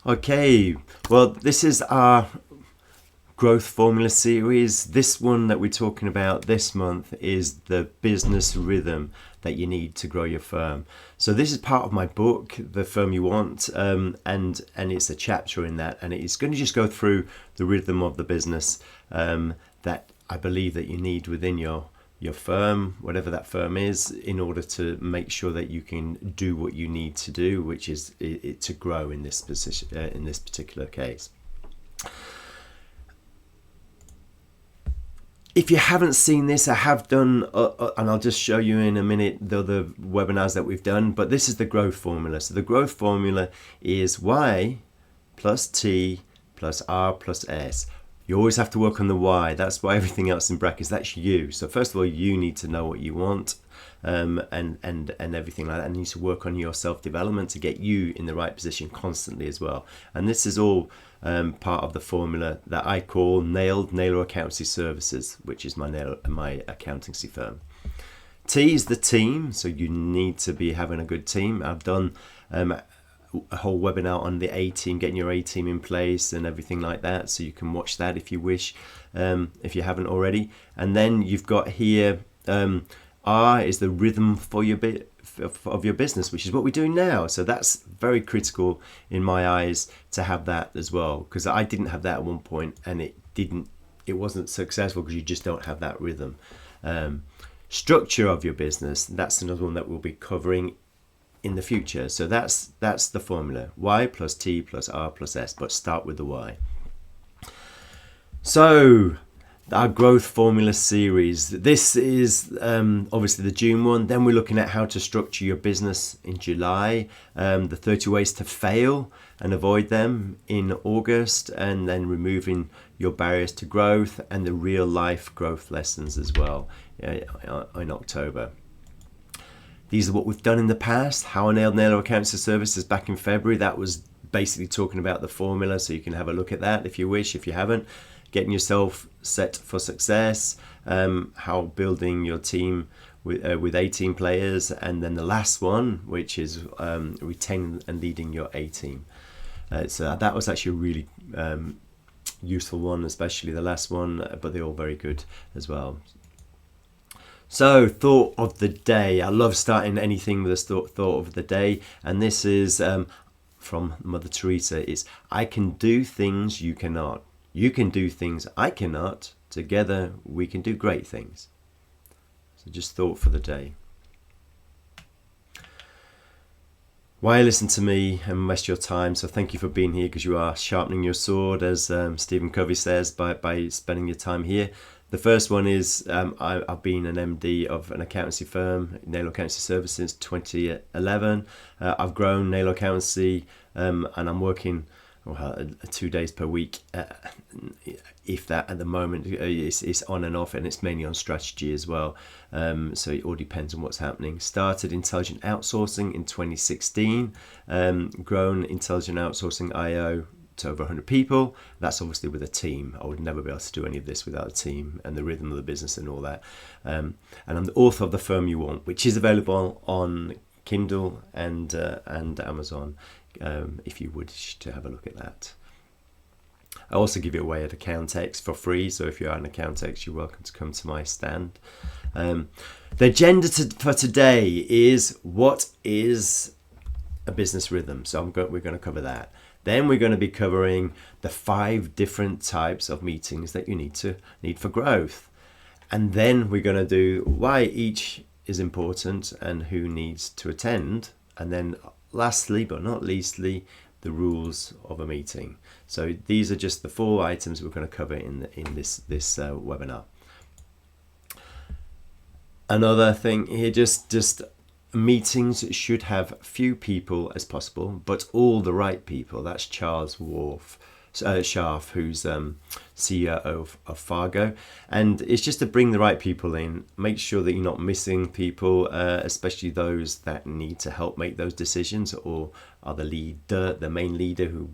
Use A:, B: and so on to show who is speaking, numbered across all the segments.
A: Okay, well, this is our growth formula series. This one that we're talking about this month is the business rhythm that you need to grow your firm. So this is part of my book, The Firm You Want, and it's a chapter in that, and it's going to just go through the rhythm of the business that I believe that you need within your firm, whatever that firm is, in order to make sure that you can do what you need to do, which is to grow in this position, in this particular case. If you haven't seen this, I have done, and I'll just show you in a minute the other webinars that we've done, but this is the growth formula. So the growth formula is Y plus T plus R plus S. You always have to work on the why. That's why everything else in brackets, that's you. So first of all, you need to know what you want, and everything like that. And you need to work on your self-development to get you in the right position constantly as well. And this is all part of the formula that I call Naylor Accountancy Services, which is my accountancy firm. T is the team, so you need to be having a good team. I've done a whole webinar on the A team, getting your A team in place and everything like that, so you can watch that if you wish, if you haven't already. And then you've got here R is the rhythm for your of your business, which is what we're doing now. So that's very critical in my eyes to have that as well, because I didn't have that at one point, and it wasn't successful because you just don't have that rhythm. Structure of your business, that's another one that we'll be covering in the future. So that's the formula, Y plus T plus R plus S, but start with the Y. So our growth formula series, this is obviously the June one. Then we're looking at how to structure your business in July, the 30 ways to fail and avoid them in August, and then removing your barriers to growth and the real life growth lessons as well in October. These are what we've done in the past. How I Nailed Naylor Accountancy Services back in February. That was basically talking about the formula, so you can have a look at that if you wish, if you haven't. Getting yourself set for success, how building your team with 18 players, and then the last one, which is retaining and leading your A team. So that was actually a really useful one, especially the last one, but they're all very good as well. So, thought of the day. I love starting anything with a thought of the day, and this is from Mother Teresa. It's, I can do things you cannot. You can do things I cannot. Together we can do great things. So just thought for the day. Why listen to me and waste your time? So thank you for being here, because you are sharpening your sword, as Stephen Covey says, by spending your time here. The first one is I've been an MD of an accountancy firm, Naylor Accountancy Services, since 2011. I've grown Naylor Accountancy, and I'm working 2 days per week, if that at the moment. It's on and off, and it's mainly on strategy as well. So it all depends on what's happening. Started Intelligent Outsourcing in 2016, grown Intelligent Outsourcing IO to over 100 people. That's obviously with a team. I would never be able to do any of this without a team and the rhythm of the business and all that. And I'm the author of The Firm You Want, which is available on Kindle and Amazon, if you wish to have a look at that. I also give it away at Accountex for free, so if you're at an Accountex, you're welcome to come to my stand. The agenda for today is, what is a business rhythm? So we're going to cover that. Then we're going to be covering the 5 different types of meetings that you need for growth. And then we're going to do why each is important and who needs to attend. And then lastly, but not leastly, the rules of a meeting. So these are just the 4 items we're going to cover in this webinar. Another thing here, just meetings should have few people as possible, but all the right people. That's Charles Scharf, who's CEO of Fargo, and it's just to bring the right people in, make sure that you're not missing people, especially those that need to help make those decisions, or are the main leader, who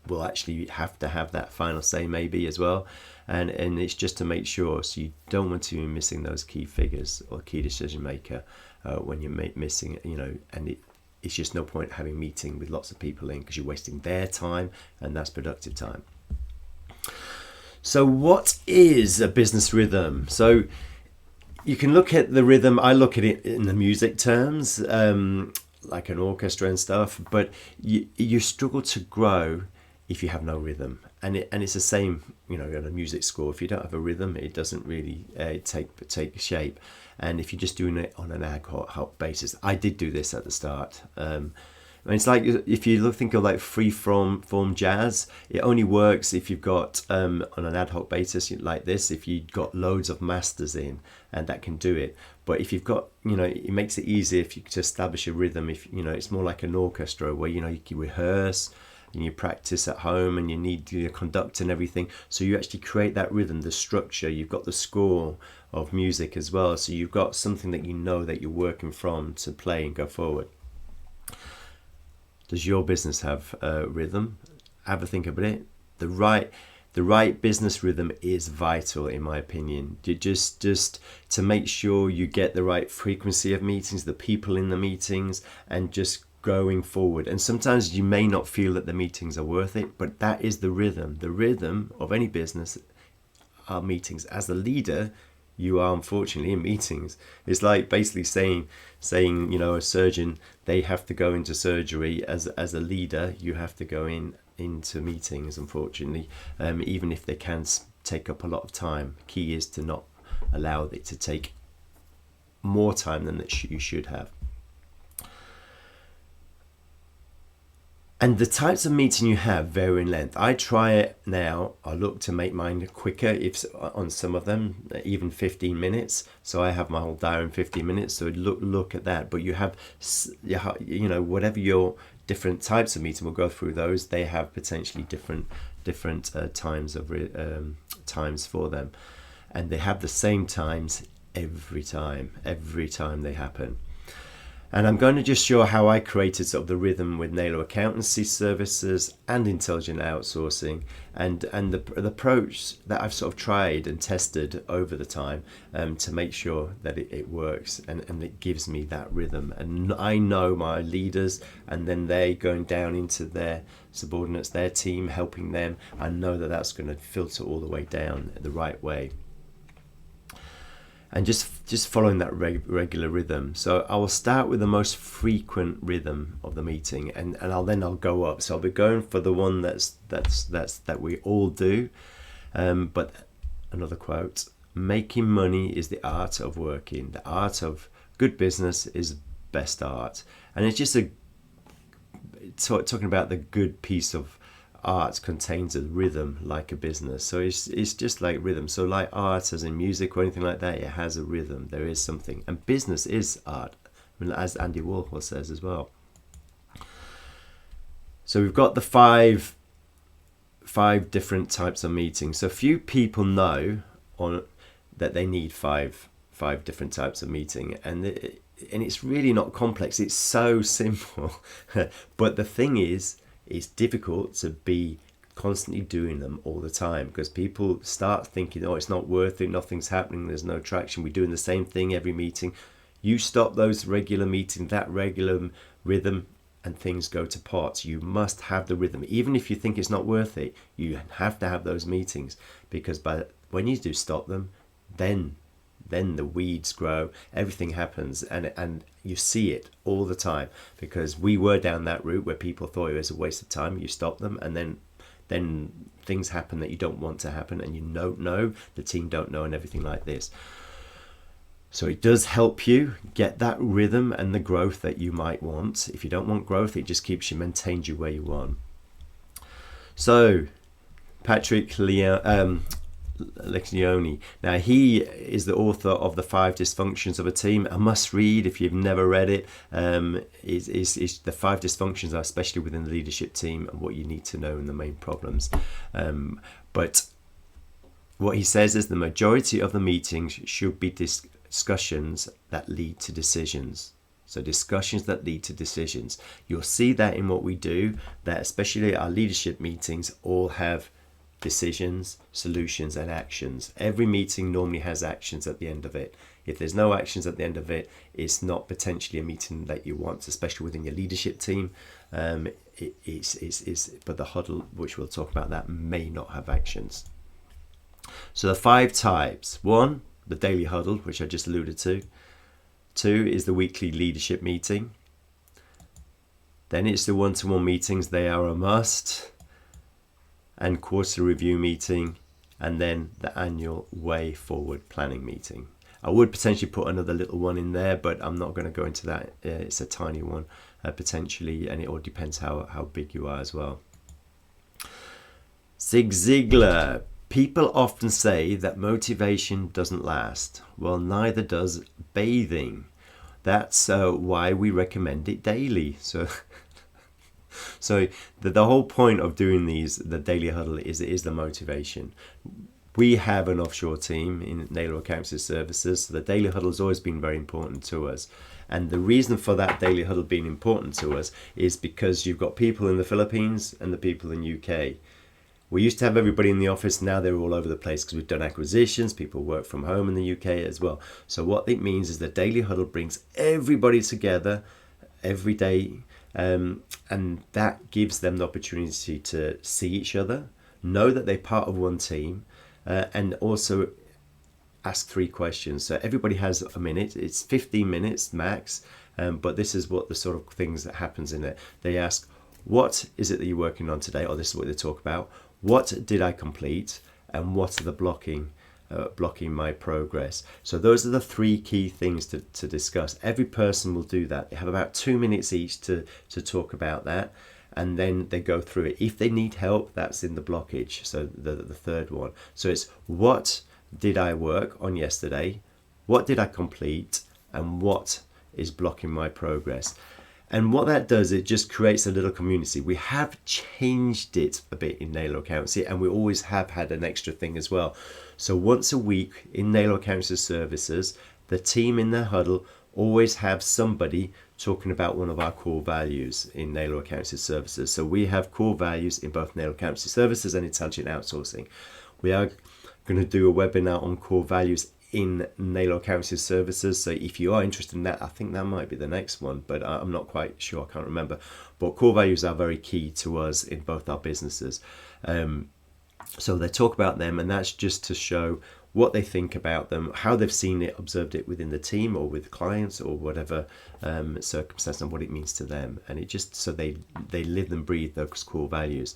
A: will actually have to have that final say maybe as well. And it's just to make sure, so you don't want to be missing those key figures or key decision maker when you're missing, and it's just no point having a meeting with lots of people in, because you're wasting their time, and that's productive time. So what is a business rhythm? So you can look at the rhythm. I look at it in the music terms, like an orchestra and stuff, but you struggle to grow if you have no rhythm. And it's the same, in a music score. If you don't have a rhythm, it doesn't really take shape. And if you're just doing it on an ad-hoc basis, I did do this at the start. And it's like, if you think of like free-form jazz, it only works if you've got, on an ad hoc basis like this, if you've got loads of masters in, and that can do it. But if you've got, it makes it easier if you to establish a rhythm. If, it's more like an orchestra where, you can rehearse and you practice at home, and you need your conduct and everything. So you actually create that rhythm, the structure. You've got the score of music as well. So you've got something that that you're working from to play and go forward. Does your business have a rhythm? Have a think about it. The right business rhythm is vital, in my opinion. Just to make sure you get the right frequency of meetings, the people in the meetings, and just going forward. And sometimes you may not feel that the meetings are worth it, but that is the rhythm. The rhythm of any business are meetings. As the leader, you are unfortunately in meetings. It's like basically saying, a surgeon, they have to go into surgery. As a leader, you have to go into meetings, unfortunately, even if they can take up a lot of time. Key is to not allow it to take more time than that you should have. And the types of meeting you have vary in length. I try it now. I look to make mine quicker, if on some of them, even 15 minutes. So I have my whole diary in 15 minutes. So look at that. But you have, whatever your different types of meeting, we'll go through those. They have potentially different times for them, and they have the same times every time they happen. And I'm going to just show how I created sort of the rhythm with Naylor Accountancy Services and Intelligent Outsourcing, and the approach that I've sort of tried and tested over the time, to make sure that it works and it gives me that rhythm. And I know my leaders, and then they going down into their subordinates, their team, helping them. I know that that's going to filter all the way down the right way. And just following that regular rhythm. So I will start with the most frequent rhythm of the meeting, and I'll go up. So I'll be going for the one that we all do. But another quote: "Making money is the art of working. The art of good business is best art." And it's just talking about the good piece of art contains a rhythm like a business. So it's just like rhythm. So like art, as in music or anything like that, it has a rhythm. There is something. And business is art, as Andy Warhol says as well. So we've got the five different types of meetings. So few people know that they need five different types of meeting, and it's really not complex. It's so simple. But the thing is, it's difficult to be constantly doing them all the time, because people start thinking, oh, it's not worth it, nothing's happening, there's no traction, we're doing the same thing every meeting. You stop those regular meetings, that regular rhythm, and things go to pot. You must have the rhythm. Even if you think it's not worth it, you have to have those meetings, because when you do stop them, then the weeds grow, everything happens, and you see it all the time, because we were down that route where people thought it was a waste of time. You stop them, and then things happen that you don't want to happen, and you don't know, the team don't know, and everything like this. So it does help you get that rhythm and the growth that you might want. If you don't want growth, it just maintains you where you want. So Patrick Lencioni. Now, he is the author of The 5 Dysfunctions of a Team. A must read if you've never read it. Is the 5 dysfunctions, are especially within the leadership team, and what you need to know and the main problems. But what he says is the majority of the meetings should be discussions that lead to decisions. So discussions that lead to decisions. You'll see that in what we do, that especially our leadership meetings all have decisions, solutions, and actions. Every meeting normally has actions at the end of it. If there's no actions at the end of it, it's not potentially a meeting that you want, especially within your leadership team. But the huddle, which we'll talk about, that may not have actions. So the 5 types: 1, the daily huddle, which I just alluded to. 2 is the weekly leadership meeting. Then it's the one-to-one meetings, they are a must, and quarterly review meeting, and then the annual way forward planning meeting. I would potentially put another little one in there, but I'm not going to go into that. It's a tiny one potentially, and it all depends how big you are as well. Zig Ziglar: people often say that motivation doesn't last. Well, neither does bathing. That's why we recommend it daily. So the whole point of doing the daily huddle is the motivation. We have an offshore team in Naylor Accountancy Services, so the daily huddle has always been very important to us. And the reason for that daily huddle being important to us is because you've got people in the Philippines and the people in UK. We used to have everybody in the office, now they're all over the place because we've done acquisitions, people work from home in the UK as well. So what it means is the daily huddle brings everybody together every day, and that gives them the opportunity to see each other, know that they're part of one team, and also ask 3 questions. So everybody has a minute. It's 15 minutes max, but this is what the sort of things that happens in it. They ask, what is it that you're working on today? Or this is what they talk about. What did I complete? And what are the blocking my progress? So those are the 3 key things to discuss. Every person will do that. They have about 2 minutes each to talk about that, and then they go through it. If they need help, that's in the blockage, so the 3rd one. So it's, what did I work on yesterday? What did I complete? And what is blocking my progress? And what that does, it just creates a little community. We have changed it a bit in Naylor Accountancy, and we always have had an extra thing as well. So once a week in Naylor Accountancy Services, the team in their huddle always have somebody talking about one of our core values in Naylor Accountancy Services. So we have core values in both Naylor Accountancy Services and Intelligent Outsourcing. We are going to do a webinar on core values in Naylor Accountancy Services, so if you are interested in that, I think that might be the next one, but I'm not quite sure, I can't remember. But core values are very key to us in both our businesses. So they talk about them, and that's just to show what they think about them, how they've seen it, observed it within the team or with clients or whatever circumstance, and what it means to them. And it just, so they live and breathe those core values.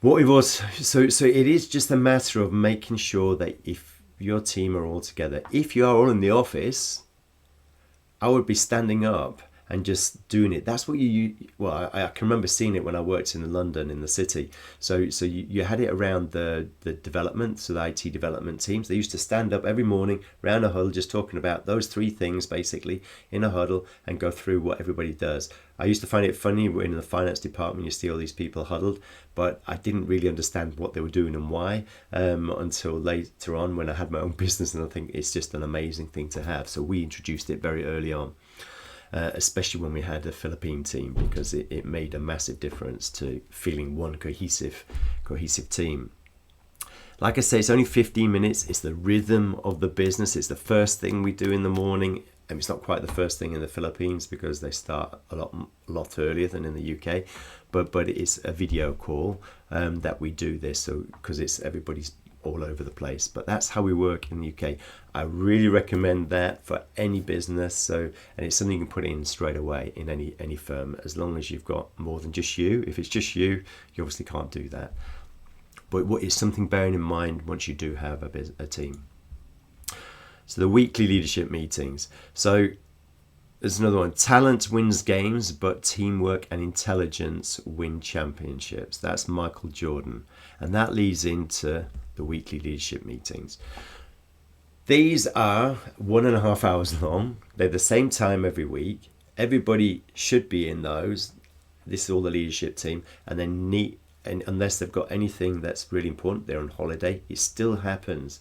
A: What we've also, so it is just a matter of making sure that if your team are all together, if you are all in the office, I would be standing up and just doing it. That's what I can remember seeing it when I worked in London in the city. So you had it around the development, so the IT development teams. They used to stand up every morning around a huddle, just talking about those 3 things basically in a huddle, and go through what everybody does. I used to find it funny when in the finance department you see all these people huddled, but I didn't really understand what they were doing and why until later on when I had my own business, and I think it's just an amazing thing to have. So we introduced it very early on. Especially when we had a Philippine team, because it made a massive difference to feeling one cohesive team. Like I say, it's only 15 minutes. It's the rhythm of the business. It's the first thing we do in the morning. And it's not quite the first thing in the Philippines because they start a lot earlier than in the UK. But it's a video call that we do this, so because it's everybody's all over the place. But that's how we work in the UK. I really recommend that for any business. So, and it's something you can put in straight away in any firm, as long as you've got more than just you. If it's just you obviously can't do that. But what is something bearing in mind once you do have a team. So the weekly leadership meetings. So there's another one. Talent wins games, but teamwork and intelligence win championships. That's Michael Jordan. And that leads into the weekly leadership meetings. These are 1.5 hours long. They're the same time every week. Everybody should be in those. This is all the leadership team. And then and unless they've got anything that's really important, they're on holiday, it still happens.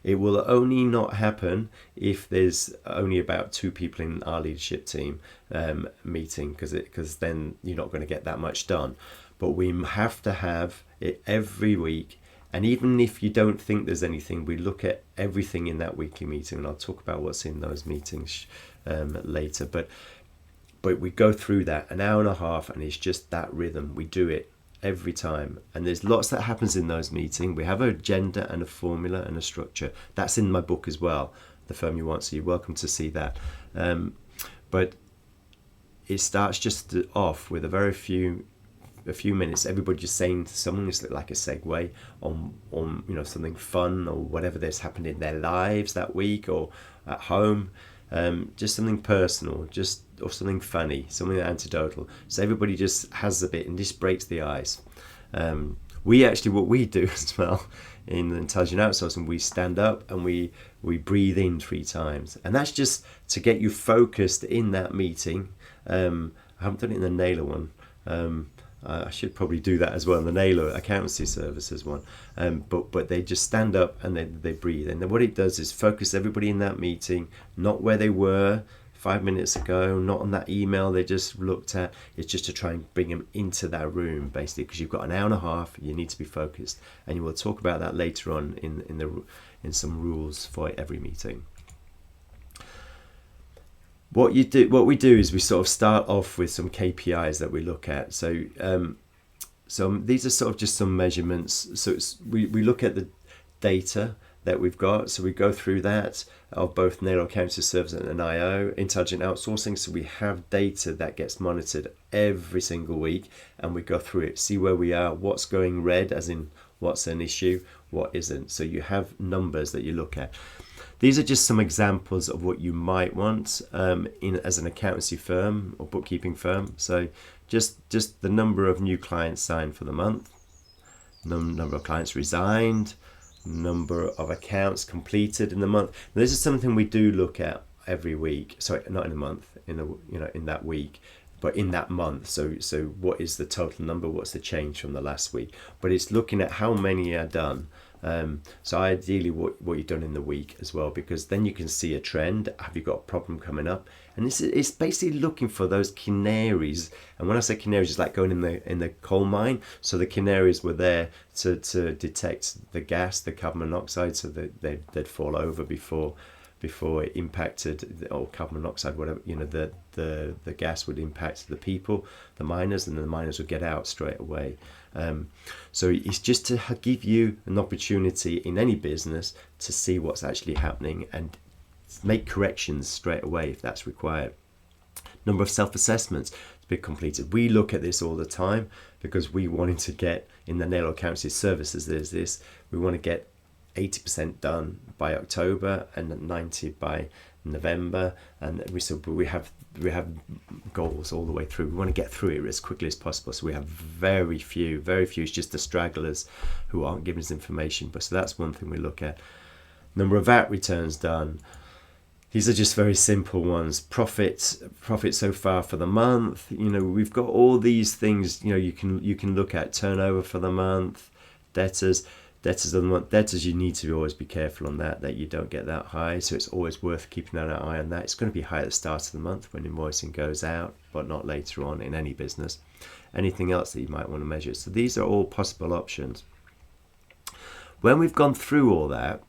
A: It will only not happen if there's only about 2 people in our leadership team meeting, because then you're not going to get that much done. But we have to have it every week, And even if you don't think there's anything, we look at everything in that weekly meeting, and I'll talk about what's in those meetings later. But we go through that an hour and a half, and it's just that rhythm. We do it every time, and there's lots that happens in those meetings. We have an agenda and a formula and a structure. That's in my book as well, The Firm You Want, so you're welcome to see that. But it starts just off with a few minutes, everybody just saying to someone, it's like a segue on something fun or whatever that's happened in their lives that week or at home, just something personal, or something funny, something anecdotal. So everybody just has a bit and just breaks the ice. What we do as well in intelligent outsourcing, we stand up and we breathe in 3 times, and that's just to get you focused in that meeting. I haven't done it in the Naylor one. I should probably do that as well in the Naylor accountancy services one. But they just stand up and they breathe. And then what it does is focus everybody in that meeting, not where they were 5 minutes ago, not on that email they just looked at. It's just to try and bring them into that room, basically, because you've got an hour and a half. You need to be focused, and you will talk about that later on in some rules for every meeting. What we do is we sort of start off with some KPIs that we look at. So these are sort of just some measurements. So we look at the data that we've got. So we go through that of both Naylor Accountancy Service and IO, Intelligent Outsourcing. So we have data that gets monitored every single week, and we go through it, see where we are, what's going red, as in what's an issue, what isn't. So you have numbers that you look at. These are just some examples of what you might want as an accountancy firm or bookkeeping firm. So just the number of new clients signed for the month, number of clients resigned, number of accounts completed in the month. Now, this is something we do look at every week. Sorry, not in a month, in that week, but in that month. So what is the total number? What's the change from the last week? But it's looking at how many are done. So ideally what you've done in the week as well, because then you can see a trend. Have you got a problem coming up? And it's basically looking for those canaries. And when I say canaries, it's like going in the coal mine. So the canaries were there to detect the gas, the carbon monoxide, so that they'd fall over before it impacted, or carbon monoxide, whatever, the gas would impact the people, the miners, and then the miners would get out straight away. So it's just to give you an opportunity in any business to see what's actually happening and make corrections straight away if that's required. Number of self-assessments to be completed. We look at this all the time because we wanted to get, in the Naylor Accountancy Services, there's this, we want to get 80% done by October and 90% by November, and we have goals all the way through. We want to get through it as quickly as possible. So we have very few. It's just the stragglers who aren't giving us information. But so that's one thing we look at. Number of VAT returns done. These are just very simple ones. Profit so far for the month. We've got all these things. You can look at turnover for the month, debtors of the month. Debtors, you need to always be careful on that you don't get that high. So it's always worth keeping an eye on that. It's going to be high at the start of the month when invoicing goes out, but not later on in any business. Anything else that you might want to measure. So these are all possible options. When we've gone through all that,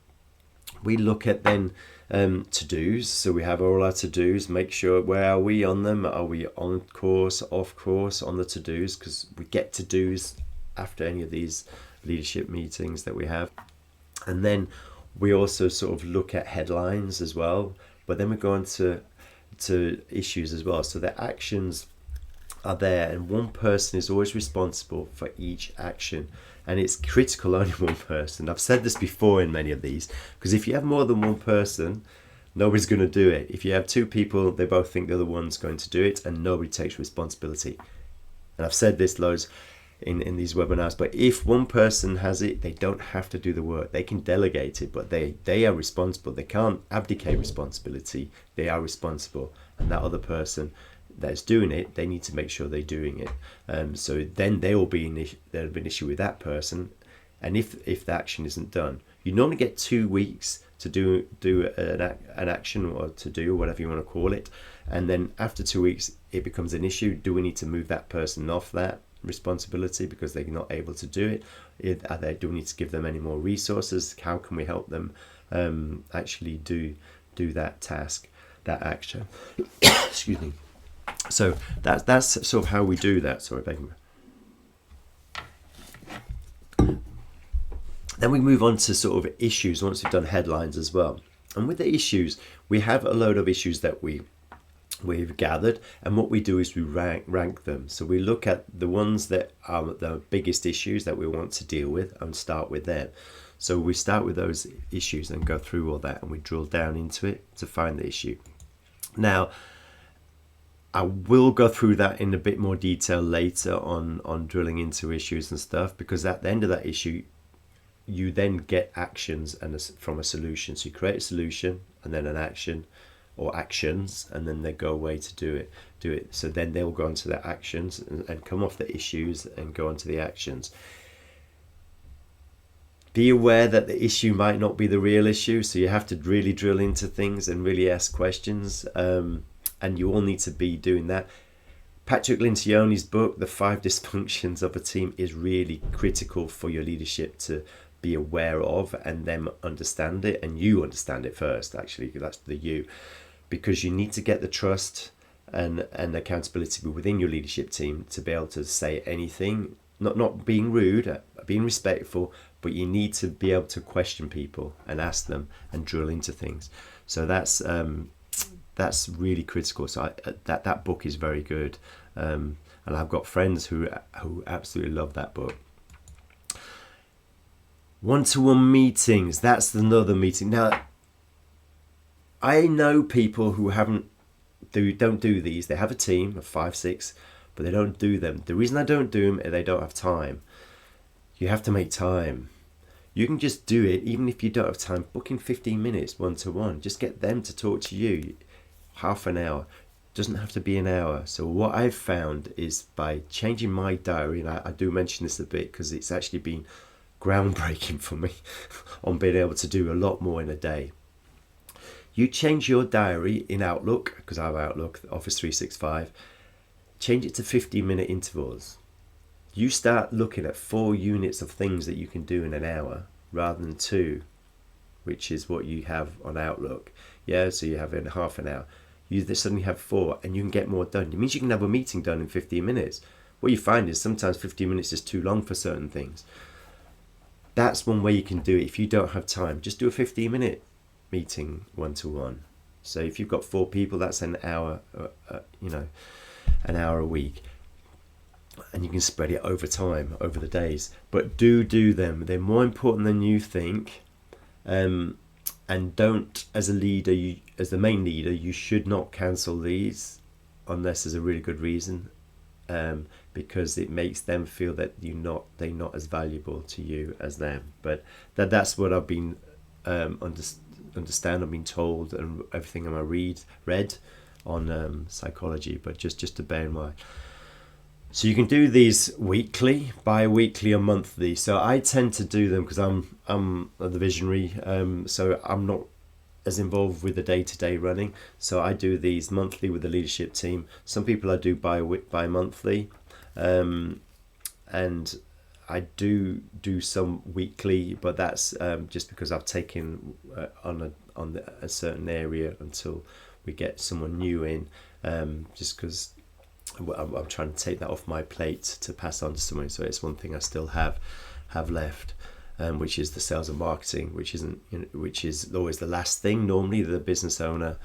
A: we look at then to-dos. So we have all our to-dos, make sure, where are we on them? Are we on course, off course on the to-dos? Because we get to-dos after any of these leadership meetings that we have. And then we also sort of look at headlines as well, but then we go on to issues as well. So the actions are there, and one person is always responsible for each action, and it's critical only one person. I've said this before in many of these, because if you have more than one person, nobody's going to do it. If you have two people, they both think the other one's going to do it, and nobody takes responsibility. And I've said this loads in these webinars, but if one person has it, they don't have to do the work. They can delegate it, but they are responsible. They can't abdicate responsibility. They are responsible, and that other person that's doing it, they need to make sure they're doing it. So then there'll be an issue with that person, and if the action isn't done, you normally get 2 weeks to do an action, or to do whatever you want to call it, and then after 2 weeks it becomes an issue. Do we need to move that person off that responsibility because they're not able to do it? Do we need to give them any more resources? How can we help them actually do that task, that action? Excuse me. So that's sort of how we do that. Sorry, begging. Then we move on to sort of issues once we've done headlines as well. And with the issues, we have a load of issues that we've gathered, and what we do is we rank them. So we look at the ones that are the biggest issues that we want to deal with and start with them. So we start with those issues and go through all that, and we drill down into it to find the issue. Now, I will go through that in a bit more detail later on drilling into issues and stuff, because at the end of that issue, you then get actions from a solution. So you create a solution and then an action or actions, and then they go away to do it. So then they'll go on to their actions and come off the issues and go on to the actions. Be aware that the issue might not be the real issue, so you have to really drill into things and really ask questions, and you all need to be doing that. Patrick Lencioni's book, The 5 Dysfunctions of a Team, is really critical for your leadership to be aware of and them understand it, and you understand it first. Actually, that's the you, because you need to get the trust and accountability within your leadership team to be able to say anything, not being rude, being respectful, but you need to be able to question people and ask them and drill into things. So that's really critical. So that book is very good, and I've got friends who absolutely love that book. One-to-one meetings, that's another meeting. Now, I know people who don't do these. They have a team of 5, 6, but they don't do them. The reason I don't do them is they don't have time. You have to make time. You can just do it even if you don't have time. Book in 15 minutes one-to-one. Just get them to talk to you. Half an hour. Doesn't have to be an hour. So what I've found is by changing my diary, and I do mention this a bit because it's actually been groundbreaking for me on being able to do a lot more in a day. You change your diary in Outlook, because I have Outlook, Office 365, change it to 15-minute intervals. You start looking at 4 units of things that you can do in an hour rather than 2, which is what you have on Outlook. Yeah, so you have in half an hour. You suddenly have 4, and you can get more done. It means you can have a meeting done in 15 minutes. What you find is sometimes 15 minutes is too long for certain things. That's one way you can do it. If you don't have time, just do a 15-minute meeting one-to-one. So if you've got 4 people, that's an hour, an hour a week. And you can spread it over time, over the days. But do them. They're more important than you think. And don't, as a leader, as the main leader, you should not cancel these unless there's a really good reason. Because it makes them feel that they're not as valuable to you as them. But that's what I've been understand. I've been told, and everything I read on psychology. But just to bear in mind. So you can do these weekly, bi-weekly, or monthly. So I tend to do them because I'm the visionary. So I'm not as involved with the day-to-day running. So I do these monthly with the leadership team. Some people I do bi-monthly. And I do some weekly, but that's just because I've taken on a certain area until we get someone new in, just because I'm trying to take that off my plate to pass on to someone. So it's one thing I still have left, which is the sales and marketing, which is always the last thing normally the business owner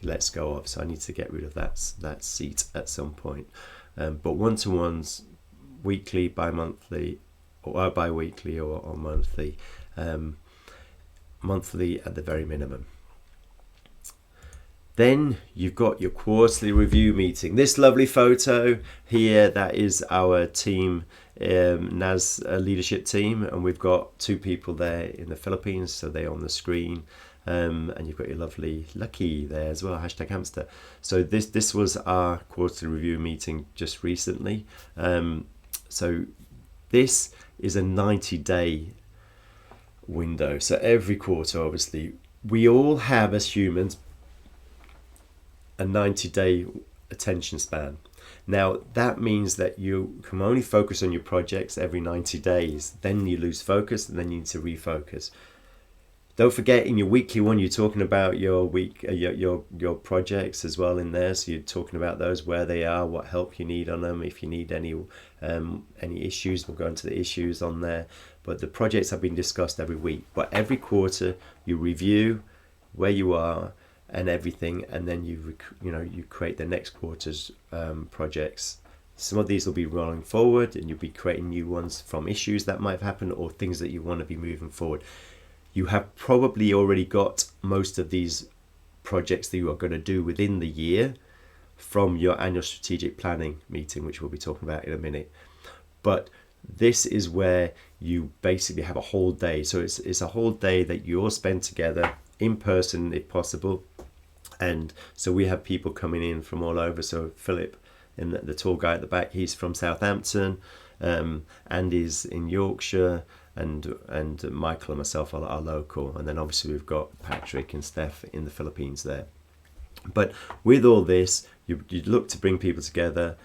A: lets go of. So I need to get rid of that seat at some point. But one-to-ones, weekly, bi-monthly, or bi-weekly, or monthly, monthly at the very minimum. Then you've got your quarterly review meeting. This lovely photo here, that is our team, NAS leadership team, and we've got 2 people there in the Philippines, so they're on the screen. And you've got your lovely Lucky there as well, #hamster. So this was our quarterly review meeting just recently. So this is a 90-day window. So every quarter, obviously, we all have, as humans, a 90-day attention span. Now, that means that you can only focus on your projects every 90 days. Then you lose focus, and then you need to refocus. Don't forget, in your weekly one, you're talking about your your projects as well in there. So you're talking about those, where they are, what help you need on them. If you need any issues, we'll go into the issues on there. But the projects have been discussed every week. But every quarter, you review where you are and everything, and then you create the next quarter's projects. Some of these will be rolling forward, and you'll be creating new ones from issues that might have happened or things that you want to be moving forward. You have probably already got most of these projects that you are going to do within the year from your annual strategic planning meeting, which we'll be talking about in a minute. But this is where you basically have a whole day. So it's a whole day that you all spend together in person if possible. And so we have people coming in from all over. So Philip, and the tall guy at the back, he's from Southampton. Andy's in Yorkshire, and Michael and myself are local. And then obviously we've got Patrick and Steph in the Philippines there. But with all this, you look to bring people together,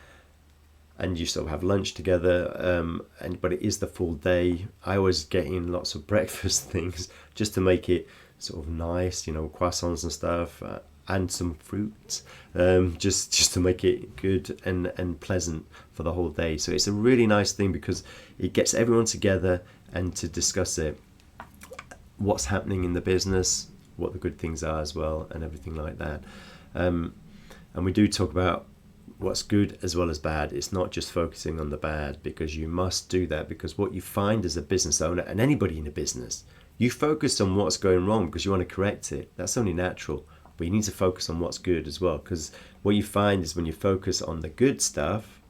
A: and you sort of have lunch together. But it is the full day. I always get in lots of breakfast things just to make it sort of nice, croissants and stuff, and some fruit, just to make it good and pleasant for the whole day. So it's a really nice thing because it gets everyone together and to discuss it, what's happening in the business, what the good things are as well, and everything like that. And we do talk about what's good as well as bad. It's not just focusing on the bad, because you must do that, because what you find as a business owner, and anybody in a business, you focus on what's going wrong because you want to correct it. That's only natural. But you need to focus on what's good as well, because what you find is when you focus on the good stuff,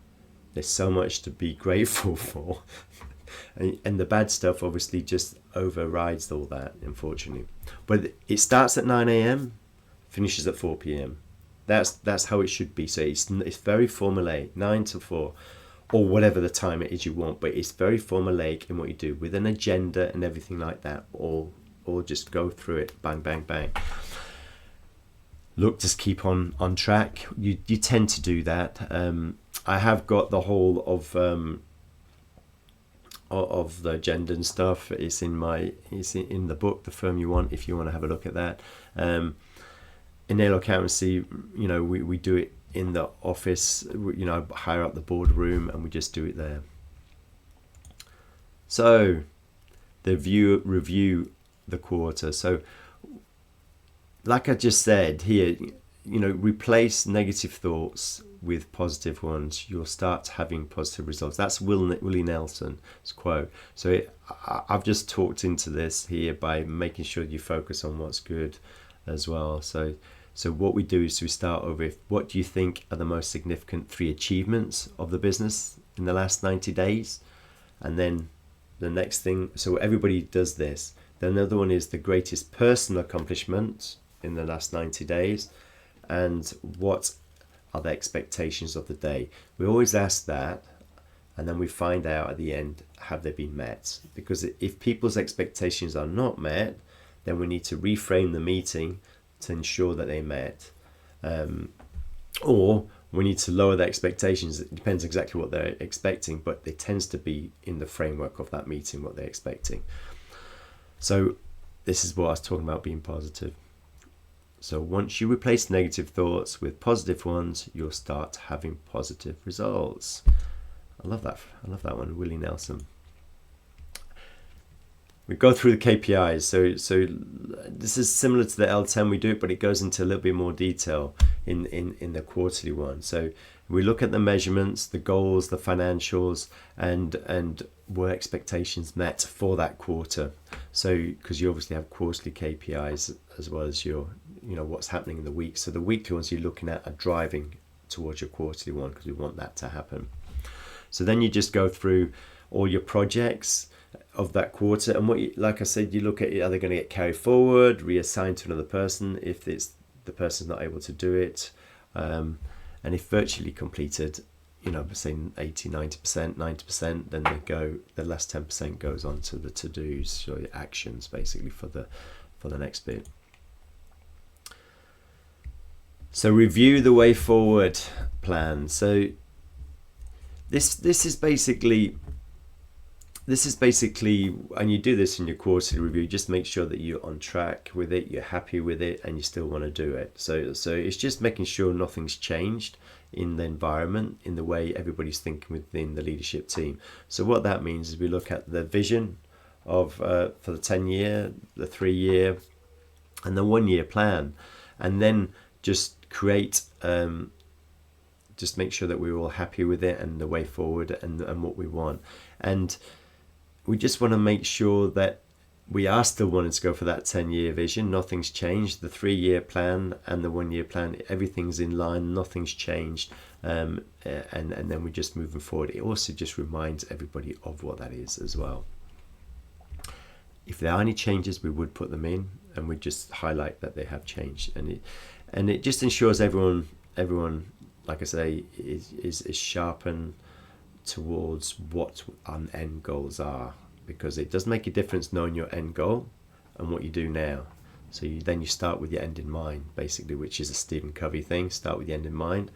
A: there's so much to be grateful for. And the bad stuff obviously just overrides all that, unfortunately. But it starts at 9 a.m, finishes at 4 p.m. That's how it should be. So it's very formulaic, 9 to 4, or whatever the time it is you want. But it's very formulaic in what you do, with an agenda and everything like that. Or just go through it, bang, bang, bang. Look to keep on track. You tend to do that. I have got the whole of the agenda and stuff. It's in the book, The Firm You Want, if you want to have a look at that. In Nail Accountancy, we do it in the office. Hire up the boardroom and we just do it there. So the review the quarter. So like I just said here, replace negative thoughts with positive ones. You'll start having positive results. That's Willie Nelson's quote. So I've just talked into this here by making sure you focus on what's good as well. So what we do is we start with, what do you think are the most significant 3 achievements of the business in the last 90 days? And then the next thing, so everybody does this. Then another one is the greatest personal accomplishment in the last 90 days, and what are the expectations of the day? We always ask that, and then we find out at the end, have they been met? Because if people's expectations are not met, then we need to reframe the meeting to ensure that they met, or we need to lower the expectations. It depends exactly what they're expecting, but it tends to be in the framework of that meeting what they're expecting. So this is what I was talking about, being positive. So once you replace negative thoughts with positive ones, you'll start having positive results. I love that one, Willie Nelson. We go through the KPIs. So this is similar to the L10 we do, but it goes into a little bit more detail in the quarterly one. So we look at the measurements, the goals, the financials, and were expectations met for that quarter. So because you obviously have quarterly KPIs as well as your what's happening in the week. So the weekly ones you're looking at are driving towards your quarterly one, because we want that to happen. So then you just go through all your projects of that quarter, and like I said, you look at it, are they going to get carried forward, reassigned to another person if it's the person's not able to do it, and if virtually completed, say 80, 90%, 90%, then the last 10% goes on to the to-dos, so your actions basically for the next bit. So review the way forward plan. So this is basically, and you do this in your quarterly review, just make sure that you're on track with it, you're happy with it, and you still want to do it. So it's just making sure nothing's changed in the environment, in the way everybody's thinking within the leadership team. So what that means is we look at the vision of for the 10-year, the 3-year, and the 1-year plan, and then just create, just make sure that we're all happy with it and the way forward and what we want. And we just want to make sure that we are still wanting to go for that 10-year vision. Nothing's changed. The 3-year plan and the 1-year plan, everything's in line. Nothing's changed. And then we're just moving forward. It also just reminds everybody of what that is as well. If there are any changes, we would put them in, and we just highlight that they have changed. And it just ensures everyone, like I say, is sharpened towards what our end goals are, because it does make a difference knowing your end goal and what you do now. So then you start with your end in mind, basically, which is a Stephen Covey thing. Start with the end in mind.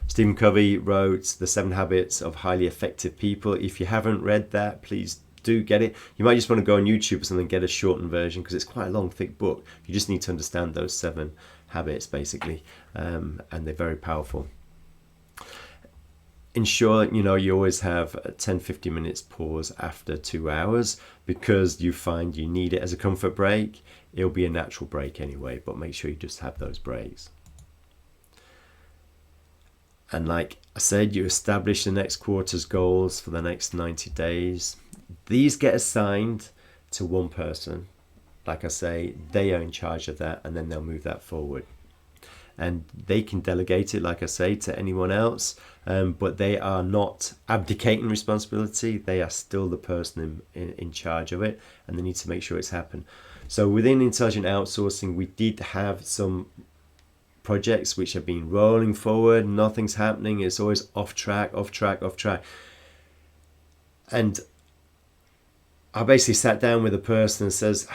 A: Stephen Covey wrote The 7 Habits of Highly Effective People. If you haven't read that, please do get it. You might just want to go on YouTube or something, get a shortened version, because it's quite a long, thick book. You just need to understand those 7 habits, basically, and they're very powerful. Ensure you always have a 10-15 minutes pause after 2 hours, because you find you need it as a comfort break. It'll be a natural break anyway, but make sure you just have those breaks. And like I said, you establish the next quarter's goals for the next 90 days. These get assigned to one person. Like I say, they are in charge of that, and then they'll move that forward. And they can delegate it, like I say, to anyone else, but they are not abdicating responsibility. They are still the person in charge of it, and they need to make sure it's happened. So within intelligent outsourcing, we did have some projects which have been rolling forward. Nothing's happening. It's always off track. And I basically sat down with a person and says,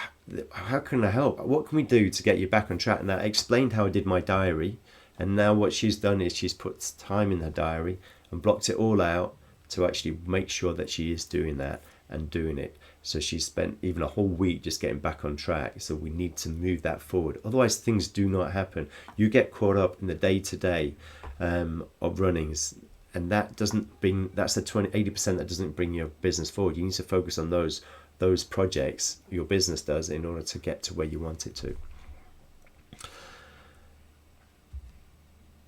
A: how can I help? What can we do to get you back on track? And I explained how I did my diary. And now what she's done is she's put time in her diary and blocked it all out to actually make sure that she is doing that and doing it. So she spent even a whole week just getting back on track. So we need to move that forward. Otherwise, things do not happen. You get caught up in the day-to-day of runnings, and that doesn't bring, that's the 80% that doesn't bring your business forward. You need to focus on those projects your business does in order to get to where you want it to.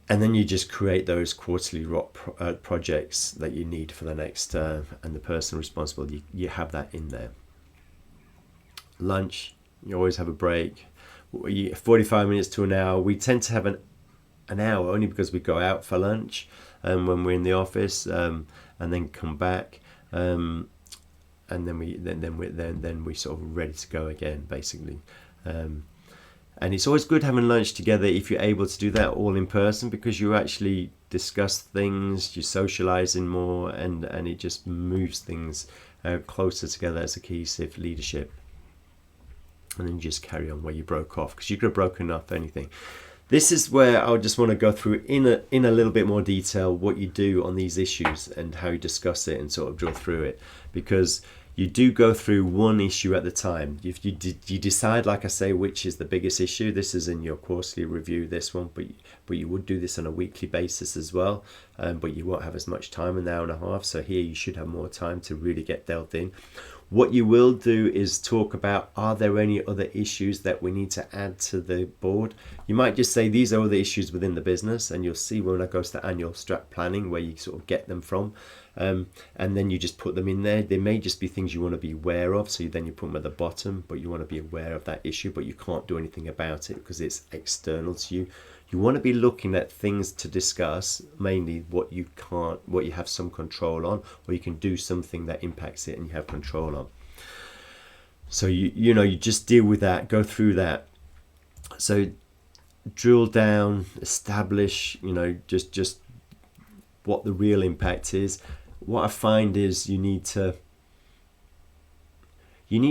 A: And then you just create those quarterly projects that you need for the next, and the person responsible, you have that in there. Lunch, you always have a break. 45 minutes to an hour. We tend to have an hour only because we go out for lunch when we're in the office, and then come back, and then we sort of ready to go again, basically. And it's always good having lunch together if you're able to do that all in person, because you actually discuss things, you're socializing more, and it just moves things closer together as a cohesive leadership. And then you just carry on where you broke off, because you could have broken off anything. This is where I just want to go through in a little bit more detail what you do on these issues and how you discuss it and sort of drill through it, because you do go through one issue at the time. If you decide, like I say, which is the biggest issue. This is in your quarterly review, this one, but you would do this on a weekly basis as well, but you won't have as much time, an hour and a half. So here you should have more time to really get delved in. What you will do is talk about, are there any other issues that we need to add to the board? You might just say these are other issues within the business, and you'll see when it goes to annual strat planning where you sort of get them from. And then you just put them in there. They may just be things you want to be aware of, so then you put them at the bottom, but you want to be aware of that issue, but you can't do anything about it because it's external to you. You want to be looking at things to discuss, mainly what you have some control on, or you can do something that impacts it and you have control on. So you just deal with that, go through that. So drill down, establish, just what the real impact is. What I find is you need to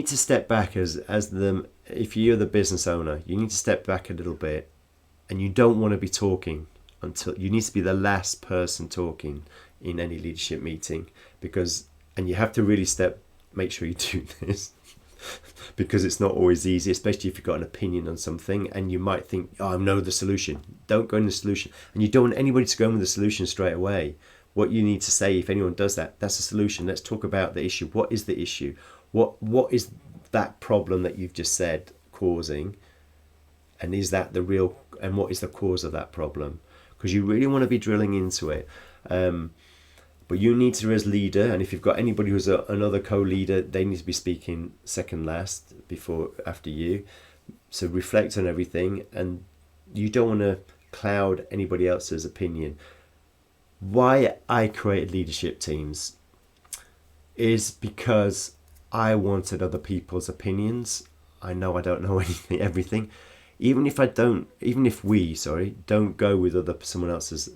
A: step back if you're the business owner. You need to step back a little bit and you don't want to be talking until you need to be the last person talking in any leadership meeting, because, and you have to really make sure you do this because it's not always easy, especially if you've got an opinion on something and you might think, oh, I know the solution. Don't go in the solution. And you don't want anybody to go in with the solution straight away. What you need to say, if anyone does that, that's a solution. Let's talk about the issue. What is the issue? What is that problem that you've just said causing? And is that the real, and what is the cause of that problem? Because you really want to be drilling into it. But you need to, as leader, and if you've got anybody who's another co-leader, they need to be speaking second last after you. So reflect on everything, and you don't want to cloud anybody else's opinion. Why I created leadership teams is because I wanted other people's opinions. I know I don't know everything. Even if we don't go with someone else's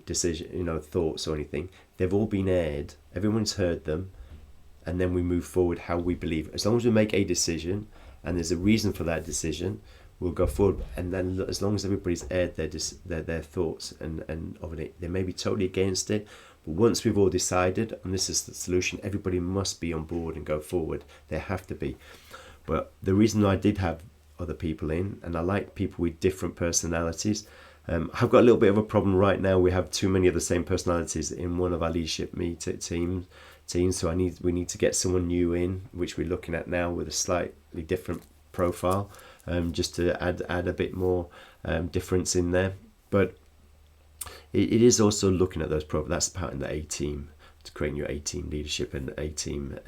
A: decision, thoughts or anything, they've all been aired, everyone's heard them, and then we move forward how we believe. As long as we make a decision and there's a reason for that decision, we'll go forward. And then as long as everybody's aired their thoughts and of it, they may be totally against it, but once we've all decided and this is the solution, everybody must be on board and go forward. They have to be. But the reason I did have other people in, and I like people with different personalities. I've got a little bit of a problem right now. We have too many of the same personalities in one of our leadership teams. So we need to get someone new in, which we're looking at now with a slightly different profile, just to add a bit more difference in there. But it is also looking at those profiles. That's part in the A-team, to creating your A-team leadership and A-team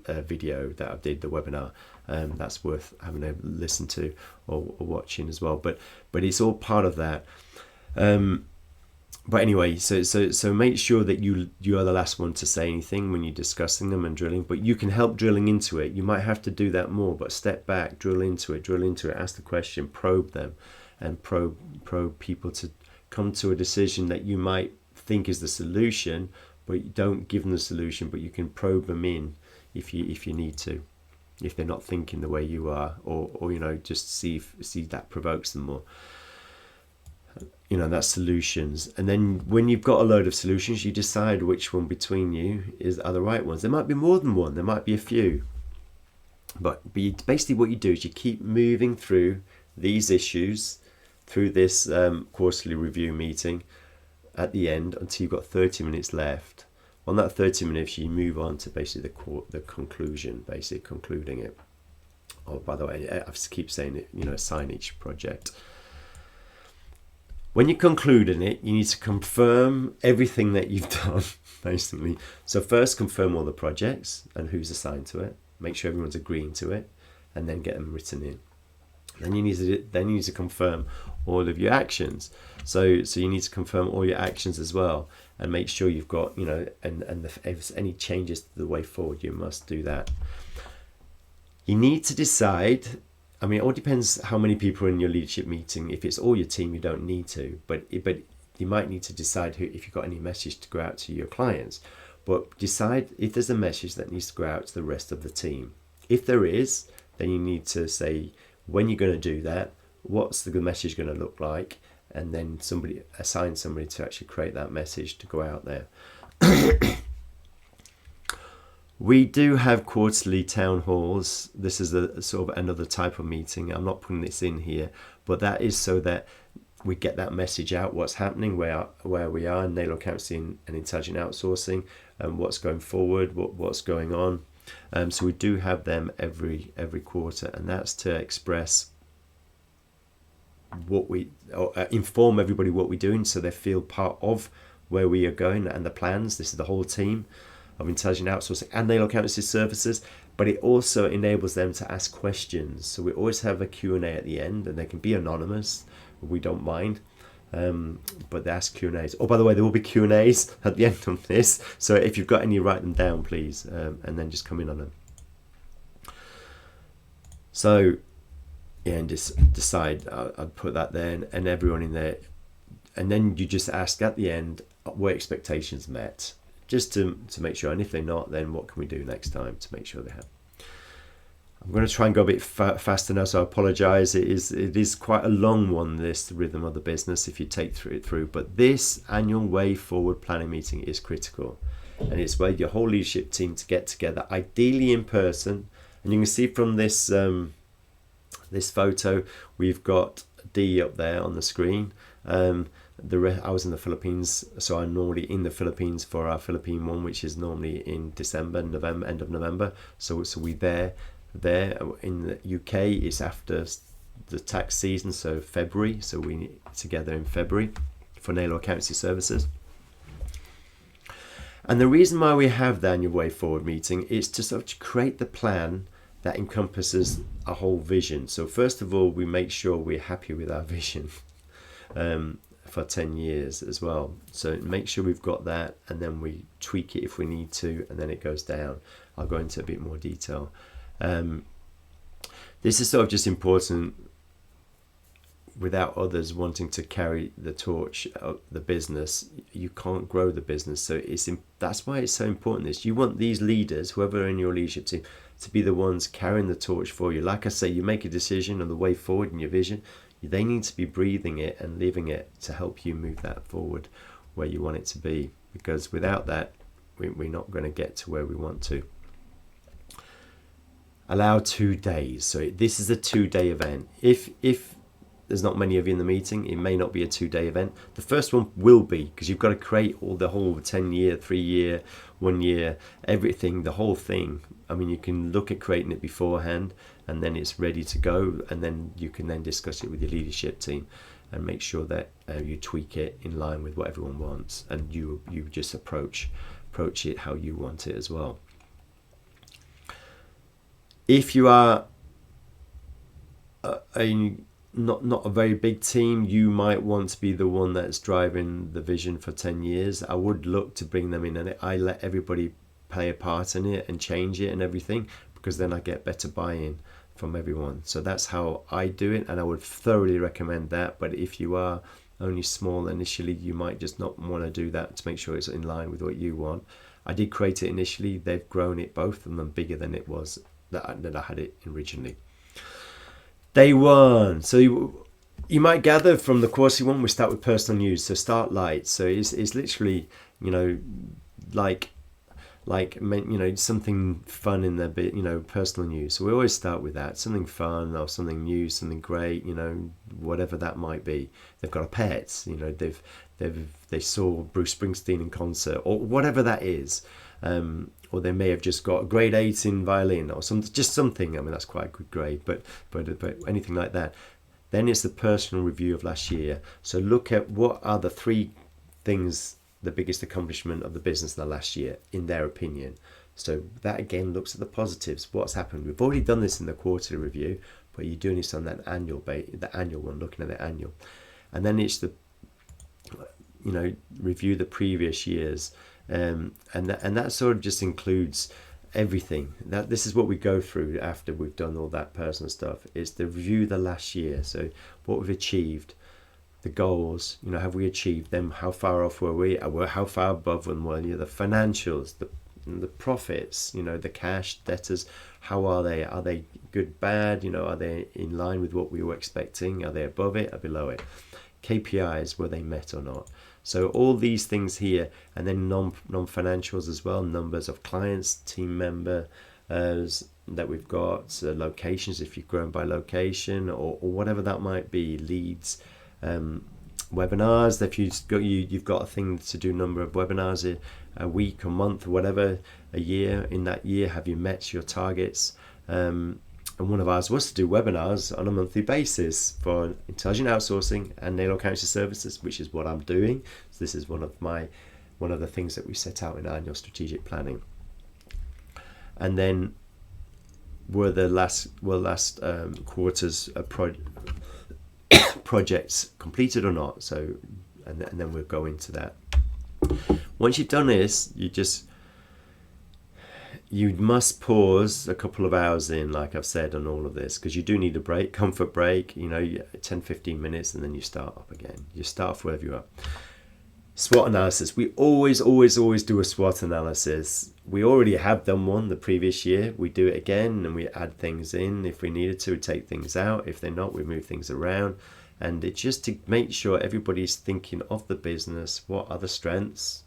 A: video that I did, the webinar. That's worth having a listen to or watching as well. But it's all part of that. But anyway, so make sure that you are the last one to say anything when you're discussing them and drilling. But you can help drilling into it. You might have to do that more, but step back, drill into it, ask the question, probe them, and probe people to come to a decision that you might think is the solution, but you don't give them the solution, but you can probe them in if you need to, if they're not thinking the way you are, or just see that provokes them more. That's solutions. And then when you've got a load of solutions, you decide which one between you are the right ones. There might be more than one, there might be a few, but basically what you do is you keep moving through these issues through this quarterly review meeting at the end until you've got 30 minutes left. On that 30 minutes, you move on to basically the conclusion, basically concluding it. Oh, by the way, I keep saying it, assign each project. When you're concluding it, you need to confirm everything that you've done, basically. So first, confirm all the projects and who's assigned to it. Make sure everyone's agreeing to it, and then get them written in. Then you need to confirm all of your actions. So you need to confirm all your actions as well, and make sure you've got, if there's any changes to the way forward, you must do that. You need to decide. It all depends how many people are in your leadership meeting. If it's all your team, you don't need to, but you might need to decide if you've got any message to go out to your clients. But decide if there's a message that needs to go out to the rest of the team. If there is, then you need to say when you're going to do that, what's the message going to look like, and then assign somebody to actually create that message to go out there. We do have quarterly town halls. This is a sort of another type of meeting. I'm not putting this in here, but that is so that we get that message out, what's happening, where we are in nail counseling and intelligent outsourcing, and what's going forward, what's going on. So we do have them every quarter, and that's to express inform everybody what we're doing, so they feel part of where we are going and the plans. This is the whole team of intelligent outsourcing and nail accountancy services, but it also enables them to ask questions. So we always have a Q&A at the end, and they can be anonymous. We don't mind, but they ask Q&As. Oh, by the way, there will be Q&As at the end of this, so if you've got any, write them down, please, and then just come in on them. So yeah, and just decide. I'd put that there, and everyone in there, and then you just ask at the end, were expectations met? Just to make sure, and if they're not, then what can we do next time to make sure they have? I'm going to try and go a bit faster now, so I apologise. It is quite a long one, this rhythm of the business, if you take it through. But this annual way forward planning meeting is critical, and it's where your whole leadership team to get together, ideally in person. And you can see from this this photo, we've got D up there on the screen. I was in the Philippines, so I'm normally in the Philippines for our Philippine one, which is normally in December, November, end of November. So we there. In the UK, it's after the tax season, so February. So we together in February for Naylor Accountancy Services. And the reason why we have the annual way forward meeting is to sort of create the plan that encompasses a whole vision. So first of all, we make sure we're happy with our vision for 10 years as well. So make sure we've got that, and then we tweak it if we need to, and then it goes down. I'll go into a bit more detail. This is sort of just important without others wanting to carry the torch of the business. You can't grow the business. So that's why it's so important. You want these leaders, whoever in your leadership team, to be the ones carrying the torch for you. Like I say, you make a decision on the way forward in your vision. They need to be breathing it and living it to help you move that forward where you want it to be. Because without that, we're not going to get to where we want to. Allow 2 days. So this is a 2-day event. If there's not many of you in the meeting, it may not be a 2-day event. The first one will be, because you've got to create the whole 10-year, 3-year, 1 year, everything, the whole thing. I mean, you can look at creating it beforehand, and then it's ready to go, and then you can then discuss it with your leadership team and make sure that you tweak it in line with what everyone wants, and you just approach it how you want it as well. If you are not a very big team, you might want to be the one that's driving the vision for 10 years. I would look to bring them in, and I let everybody play a part in it and change it and everything, because then I get better buy-in from everyone. So that's how I do it, and I would thoroughly recommend that. But if you are only small initially, you might just not want to do that to make sure it's in line with what you want. I did create it initially. They've grown it, both of them, bigger than it was that I had it originally. Day one. So you might gather from the quarterly one, we start with personal news. So start light. So it's literally, like something fun in their bit, personal news. So we always start with that, something fun or something new, something great, whatever that might be. They've got a pet, they saw Bruce Springsteen in concert, or whatever that is. Or they may have just got a grade 8 in violin or something. I mean, that's quite a good grade, but anything like that. Then it's the personal review of last year. So look at what are the 3 things, the biggest accomplishment of the business in the last year, in their opinion. So that again looks at the positives. What's happened? We've already done this in the quarterly review, but you're doing this on that annual one, looking at the annual. And then it's the review the previous years. And that sort of just includes everything. This is what we go through after we've done all that personal stuff. It's to review the last year. So what we've achieved, the goals, have we achieved them? How far off were we? How far above them were you? The financials, the profits, the cash, debtors, how are they? Are they good, bad? Are they in line with what we were expecting? Are they above it or below it? KPIs, were they met or not? So all these things here, and then non-financials as well, numbers of clients, team members that we've got, locations if you've grown by location, or whatever that might be, leads, webinars. If you've got a thing to do, number of webinars a week, a month, whatever, a year. In that year, have you met your targets? And one of ours was to do webinars on a monthly basis for Intelligent Outsourcing and Naylor Accountancy Services, which is what I'm doing. So this is one of the things that we set out in our annual strategic planning. And then were last quarter's projects completed or not? So and then we'll go into that. Once you've done this, you must pause a couple of hours in, like I've said, on all of this, because you do need a break, comfort break, 10-15 minutes, and then you start up again. You start off wherever you are. SWOT analysis. We always do a SWOT analysis. We already have done one the previous year. We do it again and we add things in if we needed to, we take things out. If they're not, we move things around. And it's just to make sure everybody's thinking of the business. What are the strengths,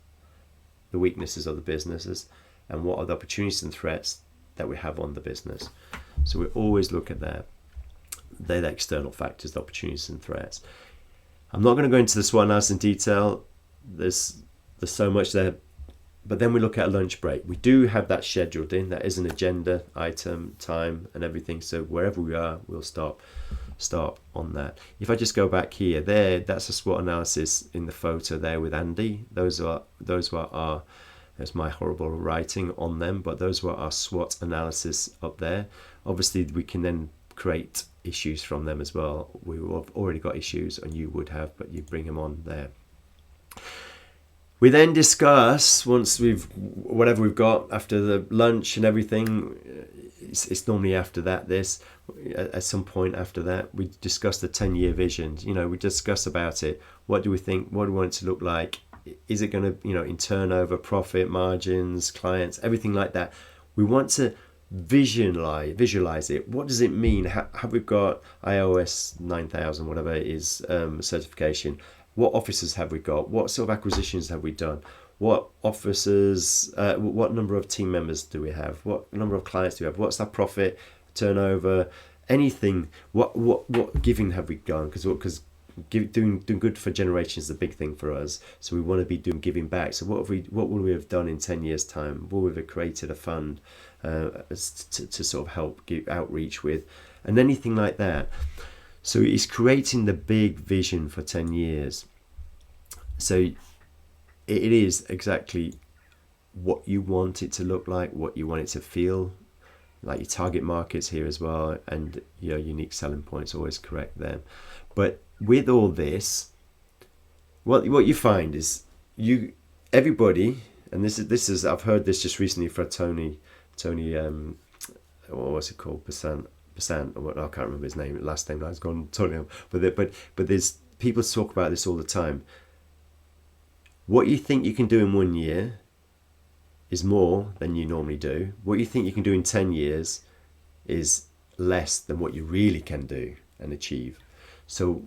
A: the weaknesses of the businesses, and what are the opportunities and threats that we have on the business? So we always look at that. They're the external factors, the opportunities and threats. I'm not going to go into the SWOT analysis in detail. There's so much there, but then we look at a lunch break. We do have that scheduled in. That is an agenda item, time and everything. So wherever we are, we'll start on that. If I just go back here, that's a SWOT analysis in the photo there with Andy. Those were our, there's my horrible writing on them, but those were our SWOT analysis up there. Obviously, we can then create issues from them as well. We have already got issues, and you would have, but you bring them on there. We then discuss, once whatever we've got after the lunch and everything, it's normally after that, at some point after that, we discuss the 10-year vision. We discuss about it. What do we think? What do we want it to look like? Is it going to, in turnover, profit, margins, clients, everything like that? We want to visualize it. What does it mean? Have we got iOS 9000, whatever it is, certification? What offices have we got? What sort of acquisitions have we done? What offices, what number of team members do we have? What number of clients do we have? What's our profit, turnover, anything? What giving have we done? Because doing good for generations is a big thing for us. So we want to be doing giving back. So what will we have done in 10 years' time? Will we have created a fund to sort of help give outreach with, and anything like that? So it's creating the big vision for 10 years. So it is exactly what you want it to look like, what you want it to feel like, your target markets here as well, and your unique selling points, always correct them. But with all this, what you find is everybody, and this is I've heard this just recently for Tony what's it called, Percent, or I can't remember his name, last name I've gone totally, but there's people talk about this all the time. What you think you can do in 1 year is more than you normally do. What you think you can do in 10 years is less than what you really can do and achieve. So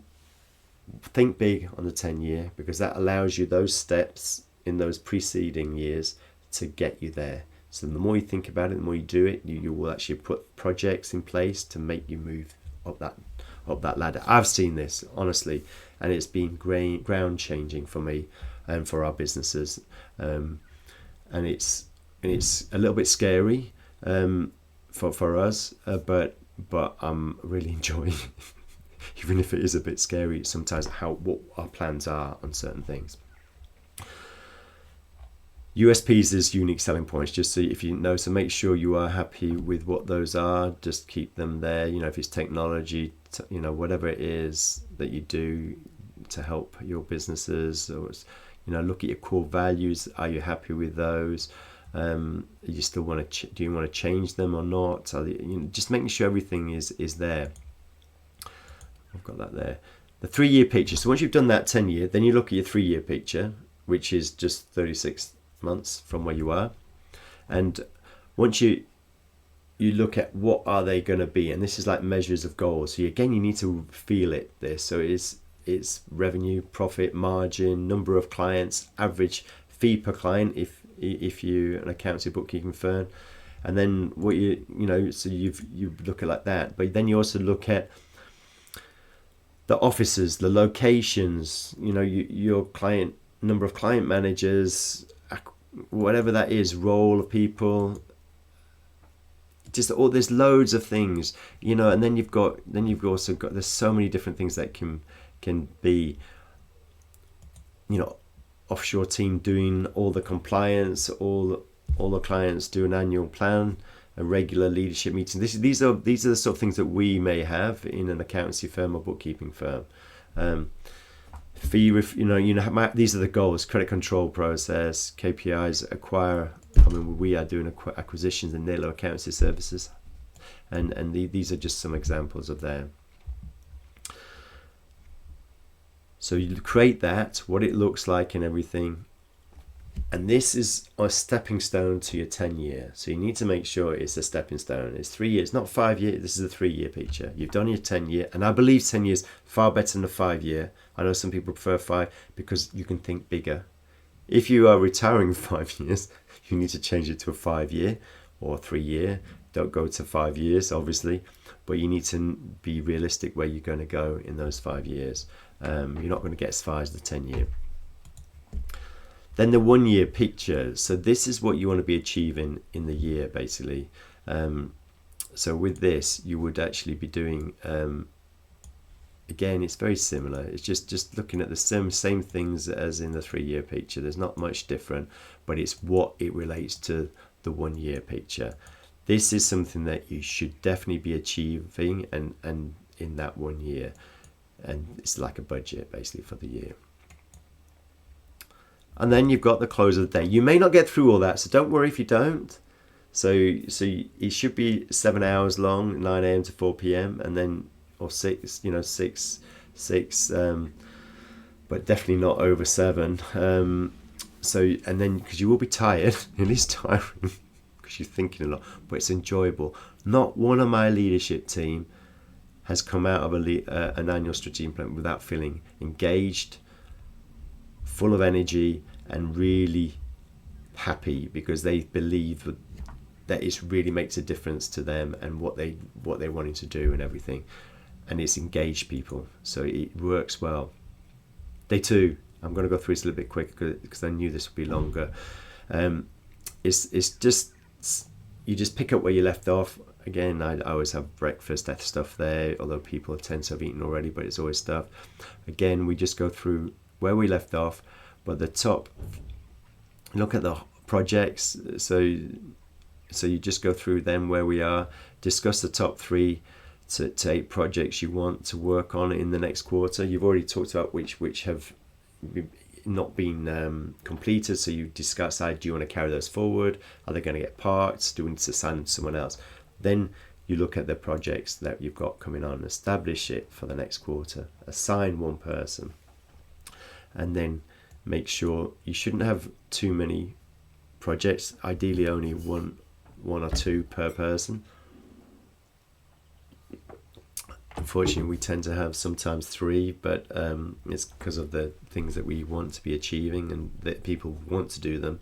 A: think big on the 10 year, because that allows you those steps in those preceding years to get you there. So the more you think about it, the more you do it, you will actually put projects in place to make you move up that ladder. I've seen this, honestly, and it's been ground changing for me and for our businesses. And it's a little bit scary for us, but I'm really enjoying it. Even if it is a bit scary sometimes, what our plans are on certain things. USPs is unique selling points, just so if you know, so make sure you are happy with what those are. Just keep them there. If it's technology, whatever it is that you do to help your businesses, or look at your core values. Are you happy with those? You still want to? Do you want to change them or not? Just making sure everything is there. I've got that there. The 3-year picture. So once you've done that 10-year, then you look at your 3-year picture, which is just 36 months from where you are. And once you look at what are they going to be, and this is like measures of goals. So again, you need to feel it. So it's revenue, profit, margin, number of clients, average fee per client if you're an accountancy bookkeeping firm. And then what so you look at like that. But then you also look at the offices, the locations, your client, number of client managers, whatever that is, role of people, just all, there's loads of things, and then you've also got, there's so many different things that can be, offshore team doing all the compliance, all the clients do an annual plan, a regular leadership meeting. These are the sort of things that we may have in an accountancy firm or bookkeeping firm. These are the goals: credit control process, KPIs, acquire. We are doing acquisitions in Nilo accountancy services, and these are just some examples of them. So you create that, what it looks like and everything. And this is a stepping stone to your 10-year. So you need to make sure it's a stepping stone. It's 3 years, not 5 years. This is a 3-year picture. You've done your 10-year. And I believe 10 years far better than a 5-year. I know some people prefer 5 because you can think bigger. If you are retiring 5 years, you need to change it to a 5-year or 3-year. Don't go to 5 years, obviously. But you need to be realistic where you're going to go in those 5 years. You're not going to get as far as the 10-year. Then the 1-year picture. So this is what you want to be achieving in the year, basically. So with this, you would actually be doing, again, it's very similar. It's just looking at the same things as in the 3-year picture. There's not much different, but it's what it relates to the 1-year picture. This is something that you should definitely be achieving and in that 1 year. And it's like a budget, basically, for the year. And then you've got the close of the day. You may not get through all that, so don't worry if you don't. So it should be 7 hours long, 9 a.m. to 4 p.m. and then, or 6, six, but definitely not over 7. So, and then, because you will be tired, it is tiring because you're thinking a lot, but it's enjoyable. Not one of my leadership team has come out of an annual strategic plan without feeling engaged, full of energy, and really happy because they believe that it really makes a difference to them and what they're wanting to do and everything. And it's engaged people, so it works well. Day 2, I'm going to go through this a little bit quicker because I knew this would be longer. It's just, you just pick up where you left off. Again, I always have breakfast stuff there, although people tend to have eaten already, but it's always stuff. Again, we just go through where we left off, but the top, look at the projects. So you just go through them where we are, discuss the top 3 to 8 projects you want to work on in the next quarter. You've already talked about which have not been completed, so you decide, do you want to carry those forward? Are they going to get parked? Do we need to assign someone else? Then you look at the projects that you've got coming on, establish it for the next quarter, assign one person, and then make sure you shouldn't have too many projects, ideally only one or 2 per person. Unfortunately, we tend to have sometimes 3, but it's because of the things that we want to be achieving and that people want to do them.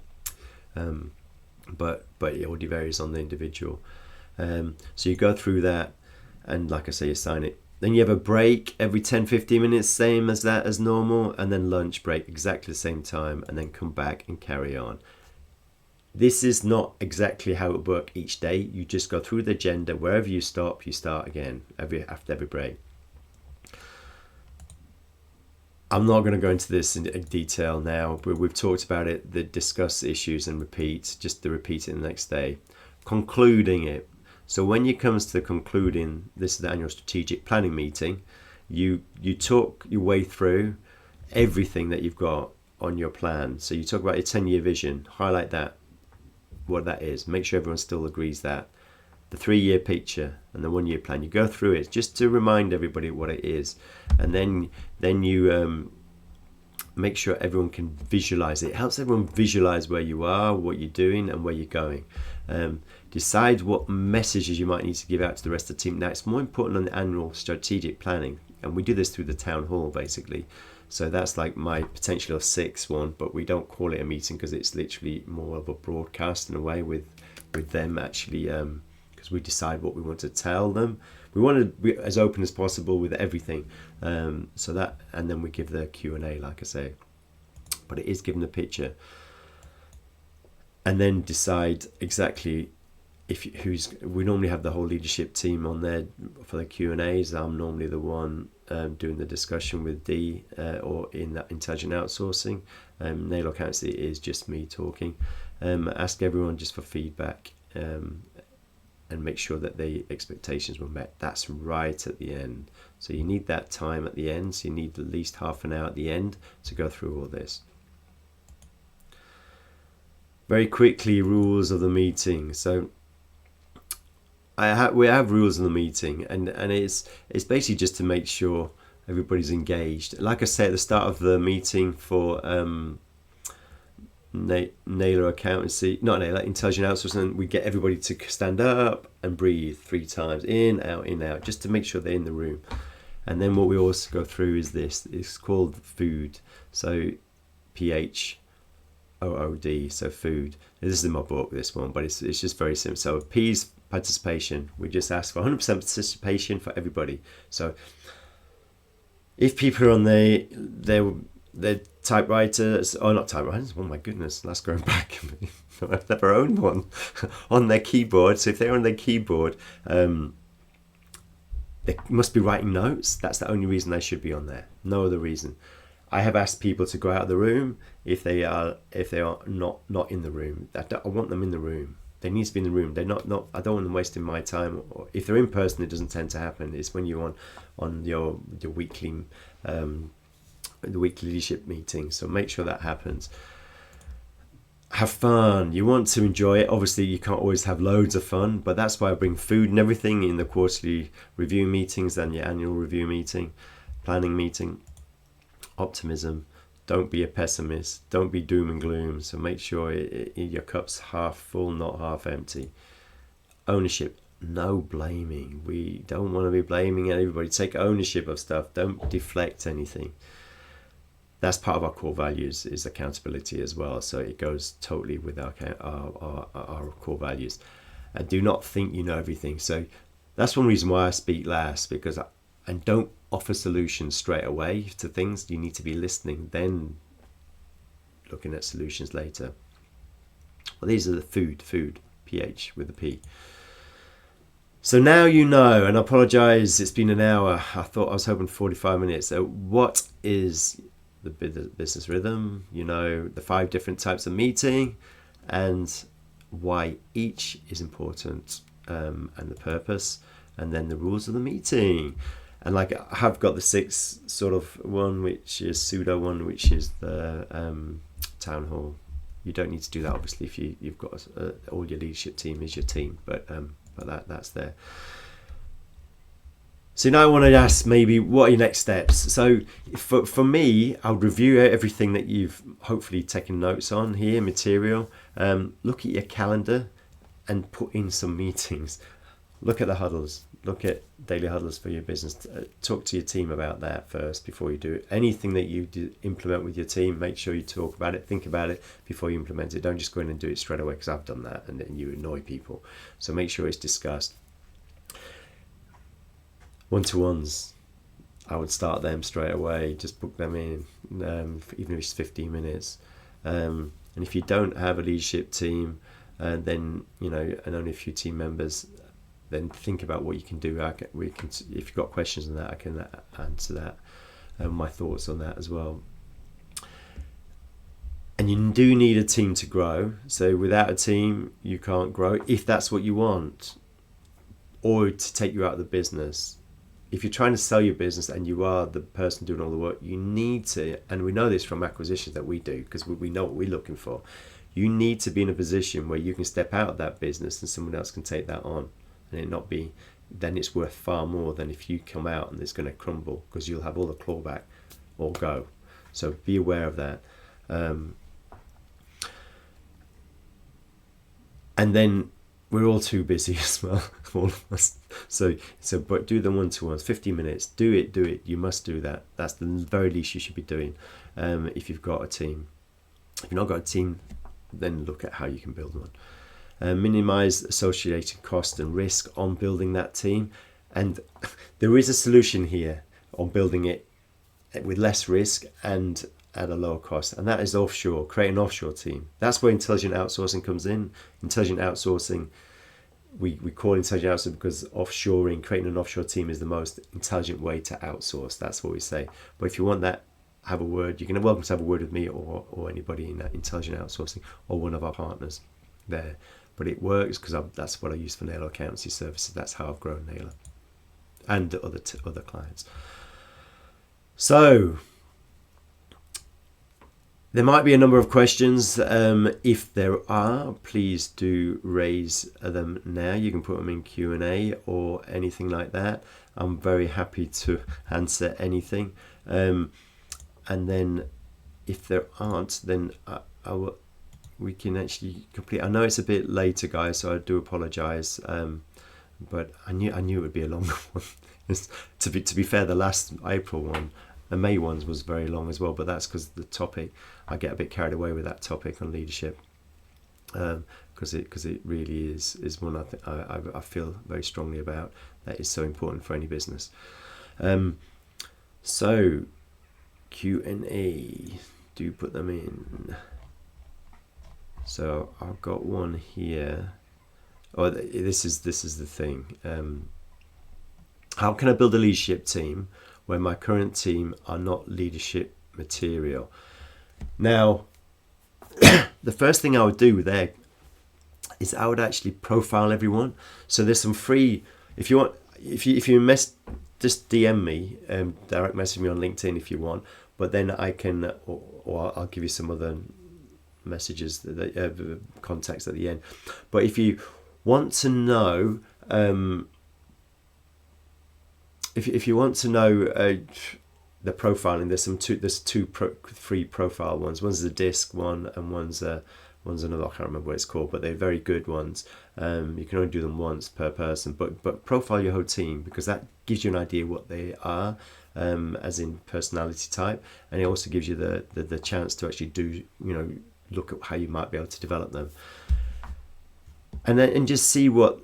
A: But it all varies on the individual. So you go through that, and like I say, assign it. Then you have a break every 10-15 minutes, same as that as normal, and then lunch break exactly the same time, and then come back and carry on. This is not exactly how it would work each day. You just go through the agenda. Wherever you stop, you start again after every break. I'm not going to go into this in detail now, but we've talked about it, the discuss issues and repeat, just to repeat it the next day. Concluding it. So when it comes to concluding, this is the annual strategic planning meeting, you talk your way through everything that you've got on your plan. So you talk about your 10-year vision, highlight that, what that is, make sure everyone still agrees that. The 3-year picture and the 1-year plan, you go through it just to remind everybody what it is. And then you make sure everyone can visualize it. It helps everyone visualize where you are, what you're doing, and where you're going. Decide what messages you might need to give out to the rest of the team. Now, it's more important on the annual strategic planning, and we do this through the town hall, basically. So that's like my potential 6th one, but we don't call it a meeting because it's literally more of a broadcast in a way with them actually, because we decide what we want to tell them. We want to be as open as possible with everything. So that, and then we give the Q&A, like I say. But it is giving the picture. And then decide exactly we normally have the whole leadership team on there for the Q&As. I'm normally the one doing the discussion with Dee or in that intelligent outsourcing. Nail accountancy is just me talking. Ask everyone just for feedback and make sure that the expectations were met. That's right at the end. So you need that time at the end. So you need at least half an hour at the end to go through all this. Very quickly, rules of the meeting. So we have rules of the meeting, and it's basically just to make sure everybody's engaged. Like I said at the start of the meeting for Naylor Accountancy, not Naylor, Intelligent Outsourcing, we get everybody to stand up and breathe 3 times, in, out, just to make sure they're in the room. And then what we also go through is this. It's called food. So PHOOD, so food. This is in my book, this one, but it's just very simple. So P is participation. We just ask for 100% participation for everybody. So if people are on their typewriters, not typewriters, oh my goodness, that's going back. I've never owned one. On their keyboard. So if they're on their keyboard, they must be writing notes. That's the only reason they should be on there. No other reason. I have asked people to go out of the room if they are not in the room. I want them in the room. They need to be in the room. They're not. I don't want them wasting my time. Or if they're in person, it doesn't tend to happen. It's when you're on your weekly the weekly leadership meeting. So make sure that happens. Have fun. You want to enjoy it. Obviously, you can't always have loads of fun, but that's why I bring food and everything in the quarterly review meetings and your annual review meeting, planning meeting. Optimism. Don't be a pessimist. Don't be doom and gloom. So make sure your cup's half full, not half empty. Ownership. No blaming. We don't want to be blaming everybody. Take ownership of stuff. Don't deflect anything. That's part of our core values, is accountability as well. So it goes totally with our core values. And do not think you know everything. So that's one reason why I speak last, because I don't offer solutions straight away to things. You need to be listening, then looking at solutions later. Well, these are the food, PH with a P. So now you know, and I apologise, it's been an hour. I was hoping 45 minutes. So what is the business rhythm? You know, the 5 different types of meeting and why each is important, and the purpose, and then the rules of the meeting. And like I have got the 6 sort of one, which is pseudo one, which is the town hall. You don't need to do that, obviously, if you've got all your leadership team is your team, but that's there. So now I want to ask, maybe, what are your next steps? So for me, I'll review everything that you've hopefully taken notes on here, material. Look at your calendar and put in some meetings. Look at the huddles. Look at daily huddles for your business. Talk to your team about that first before you do it. Anything that you implement with your team, make sure you talk about it, think about it before you implement it. Don't just go in and do it straight away, because I've done that and then you annoy people. So make sure it's discussed. One-to-ones, I would start them straight away. Just book them in, even if it's 15 minutes. And if you don't have a leadership team, then, you know, and only a few team members, then think about what you can do. If you've got questions on that, I can answer that, and my thoughts on that as well. And you do need a team to grow. So without a team, you can't grow, if that's what you want, or to take you out of the business. If you're trying to sell your business and you are the person doing all the work, you need to, and we know this from acquisitions that we do, because we know what we're looking for. You need to be in a position where you can step out of that business and someone else can take that on, and it not be, then it's worth far more than if you come out and it's going to crumble, because you'll have all the clawback or go. So be aware of that. And then we're all too busy as well, all of us. So but do the one-to-ones, 50 minutes. Do it. You must do that. That's the very least you should be doing, if you've got a team. If you've not got a team, then look at how you can build one. Minimize associated cost and risk on building that team. And there is a solution here on building it with less risk and at a lower cost, and that is offshore. Create an offshore team. That's where intelligent outsourcing comes in. Intelligent outsourcing, we call it intelligent outsourcing because offshoring, creating an offshore team, is the most intelligent way to outsource. That's what we say. But if you want that, have a word. You're welcome to have a word with me or anybody in that intelligent outsourcing or one of our partners there. But it works because that's what I use for Naylor Accountancy Services. That's how I've grown Naylor and other clients. So there might be a number of questions. If there are, please do raise them now. You can put them in Q&A or anything like that. I'm very happy to answer anything. And then if there aren't, then we can actually complete. I know it's a bit later, guys, so I do apologise. But I knew it would be a longer one. to be fair, the last April one, the May ones was very long as well. But that's because the topic, I get a bit carried away with that topic on leadership, because it really is one I feel very strongly about. That is so important for any business. So Q&A, do put them in. So I've got one here. Oh, this is the thing. How can I build a leadership team when my current team are not leadership material? Now, the first thing I would do there is I would actually profile everyone. So there's some free. If you want, if you just DM me, direct message me on LinkedIn if you want. But then I can, or I'll give you some other messages, contacts at the end. But if you want to know, if you want to know the profiling, there's two free profile ones. One's a disc one, and one's another. I can't remember what it's called, but they're very good ones. You can only do them once per person, but profile your whole team, because that gives you an idea what they are, as in personality type, and it also gives you the chance to actually do, look at how you might be able to develop them, and just see what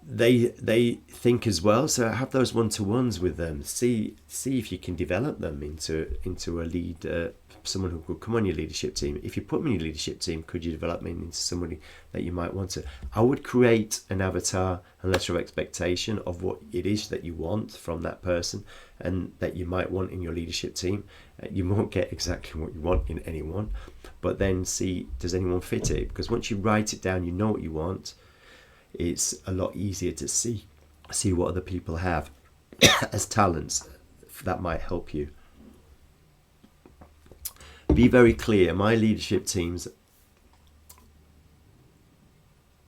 A: they think as well. So have those one-to-ones with them. See if you can develop them into a lead, someone who could come on your leadership team. If you put them in your leadership team, could you develop them into somebody that you might want to? I would create an avatar and letter of expectation of what it is that you want from that person and that you might want in your leadership team. You won't get exactly what you want in anyone, but then see, does anyone fit it? Because once you write it down, you know what you want. It's a lot easier to see what other people have as talents that might help you. Be very clear. My leadership teams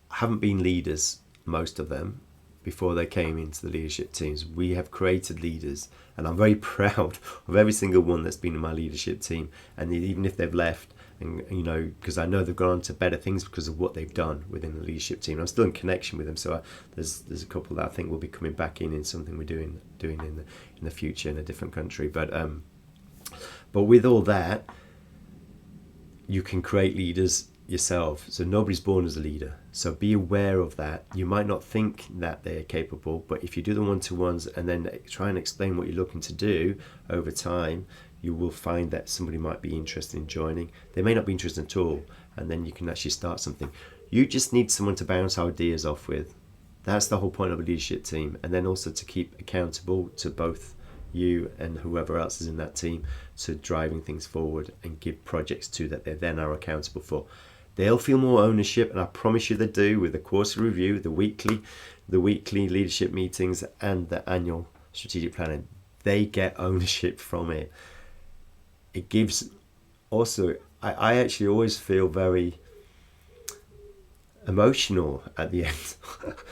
A: haven't been leaders, most of them, before they came into the leadership teams. We have created leaders, and I'm very proud of every single one that's been in my leadership team. And even if they've left, and because I know they've gone on to better things because of what they've done within the leadership team. I'm still in connection with them, so there's a couple that I think will be coming back in something we're doing in the future in a different country. But with all that, you can create leaders yourself. So nobody's born as a leader. So be aware of that. You might not think that they're capable, but if you do the one-to-ones and then try and explain what you're looking to do over time, you will find that somebody might be interested in joining. They may not be interested at all, and then you can actually start something. You just need someone to bounce ideas off with. That's the whole point of a leadership team. And then also to keep accountable to both you and whoever else is in that team to driving things forward and give projects to that they then are accountable for. They'll feel more ownership, and I promise you they do, with the quarterly review, the weekly leadership meetings, and the annual strategic planning. They get ownership from it. It gives also, I actually always feel very emotional at the end.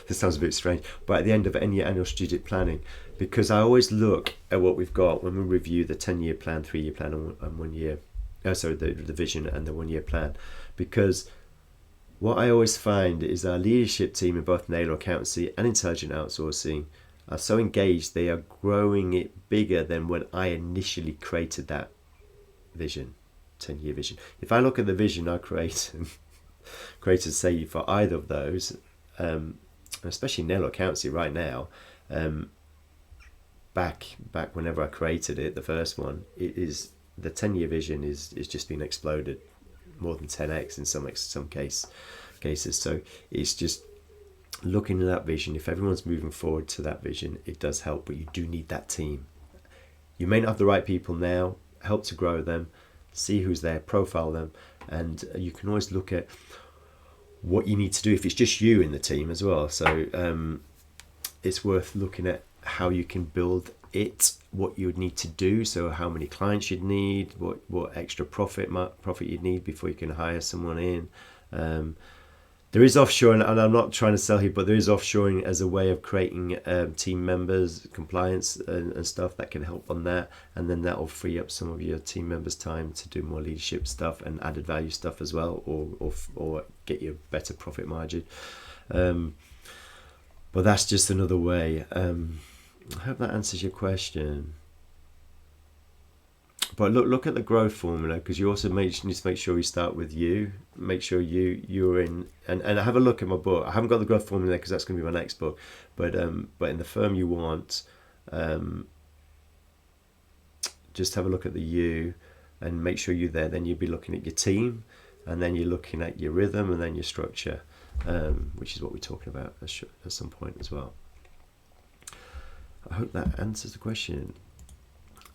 A: This sounds a bit strange, but at the end of any annual strategic planning, because I always look at what we've got when we review the 10-year plan, 3-year plan, and 1 year. The vision and the 1-year plan. Because what I always find is our leadership team in both Naylor Accountancy and Intelligent Outsourcing are so engaged, they are growing it bigger than when I initially created that vision, 10-year vision. If I look at the vision I created, say, for either of those, especially Naylor Accountancy right now, back whenever I created it, the first one, it is the 10-year vision is just been exploded more than 10x in some cases. So it's just looking at that vision. If everyone's moving forward to that vision, it does help, but you do need that team. You may not have the right people now. Help to grow them, see who's there, profile them, and you can always look at what you need to do if it's just you in the team as well. So it's worth looking at how you can build it, what you would need to do, so how many clients you'd need, what extra profit you'd need before you can hire someone in, There is offshoring, and I'm not trying to sell here, but there is offshoring as a way of creating team members, compliance and stuff that can help on that. And then that will free up some of your team members' time to do more leadership stuff and added value stuff as well, or get you a better profit margin. But that's just another way. I hope that answers your question. But look at the growth formula, because you also need to make sure you start with you. Make sure you're in, and have a look at my book. I haven't got the growth formula there because that's going to be my next book. But in the firm you want, just have a look at the you, and make sure you're there. Then you'll be looking at your team, and then you're looking at your rhythm, and then your structure, which is what we're talking about at some point as well. I hope that answers the question.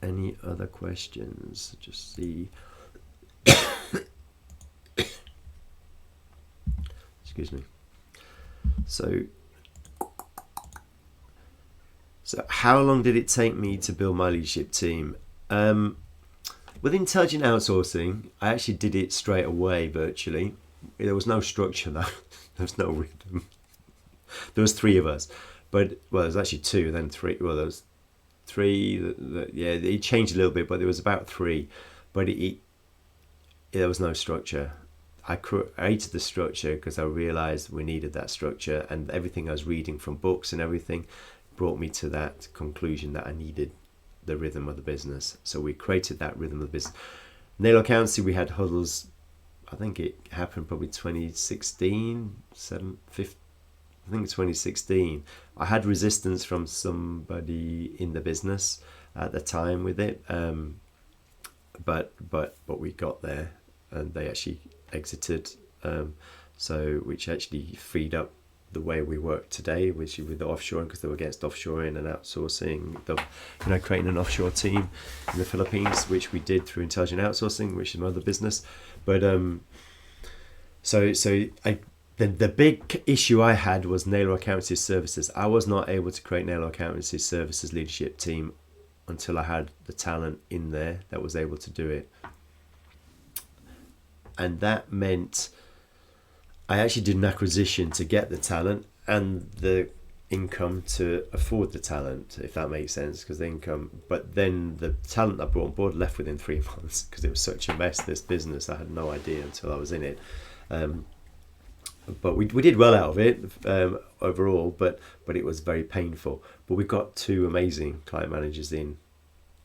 A: Any other questions? Just see. Excuse me. So how long did it take me to build my leadership team? With intelligent outsourcing, I actually did it straight away, virtually. There was no structure though. There was no rhythm. There was 3 of us, but there's actually 2, then 3. Well, there was 3. Yeah, it changed a little bit, but there was about 3. But there was no structure. I created the structure because I realized we needed that structure, and everything I was reading from books and everything brought me to that conclusion that I needed the rhythm of the business. So we created that rhythm of the business. Nail Accountancy, we had huddles. I think it happened probably 2016, 15. I think 2016. I had resistance from somebody in the business at the time with it, but we got there, and they actually exited. Which actually freed up the way we work today, which is with the offshoring, because they were against offshoring and outsourcing. Creating an offshore team in the Philippines, which we did through intelligent outsourcing, which is another business. But The big issue I had was Naylor Accountancy Services. I was not able to create Naylor Accountancy Services leadership team until I had the talent in there that was able to do it. And that meant I actually did an acquisition to get the talent and the income to afford the talent, if that makes sense, because the income, but then the talent I brought on board left within 3 months because it was such a mess, this business. I had no idea until I was in it. But we did well out of it overall, but it was very painful. But we got 2 amazing client managers in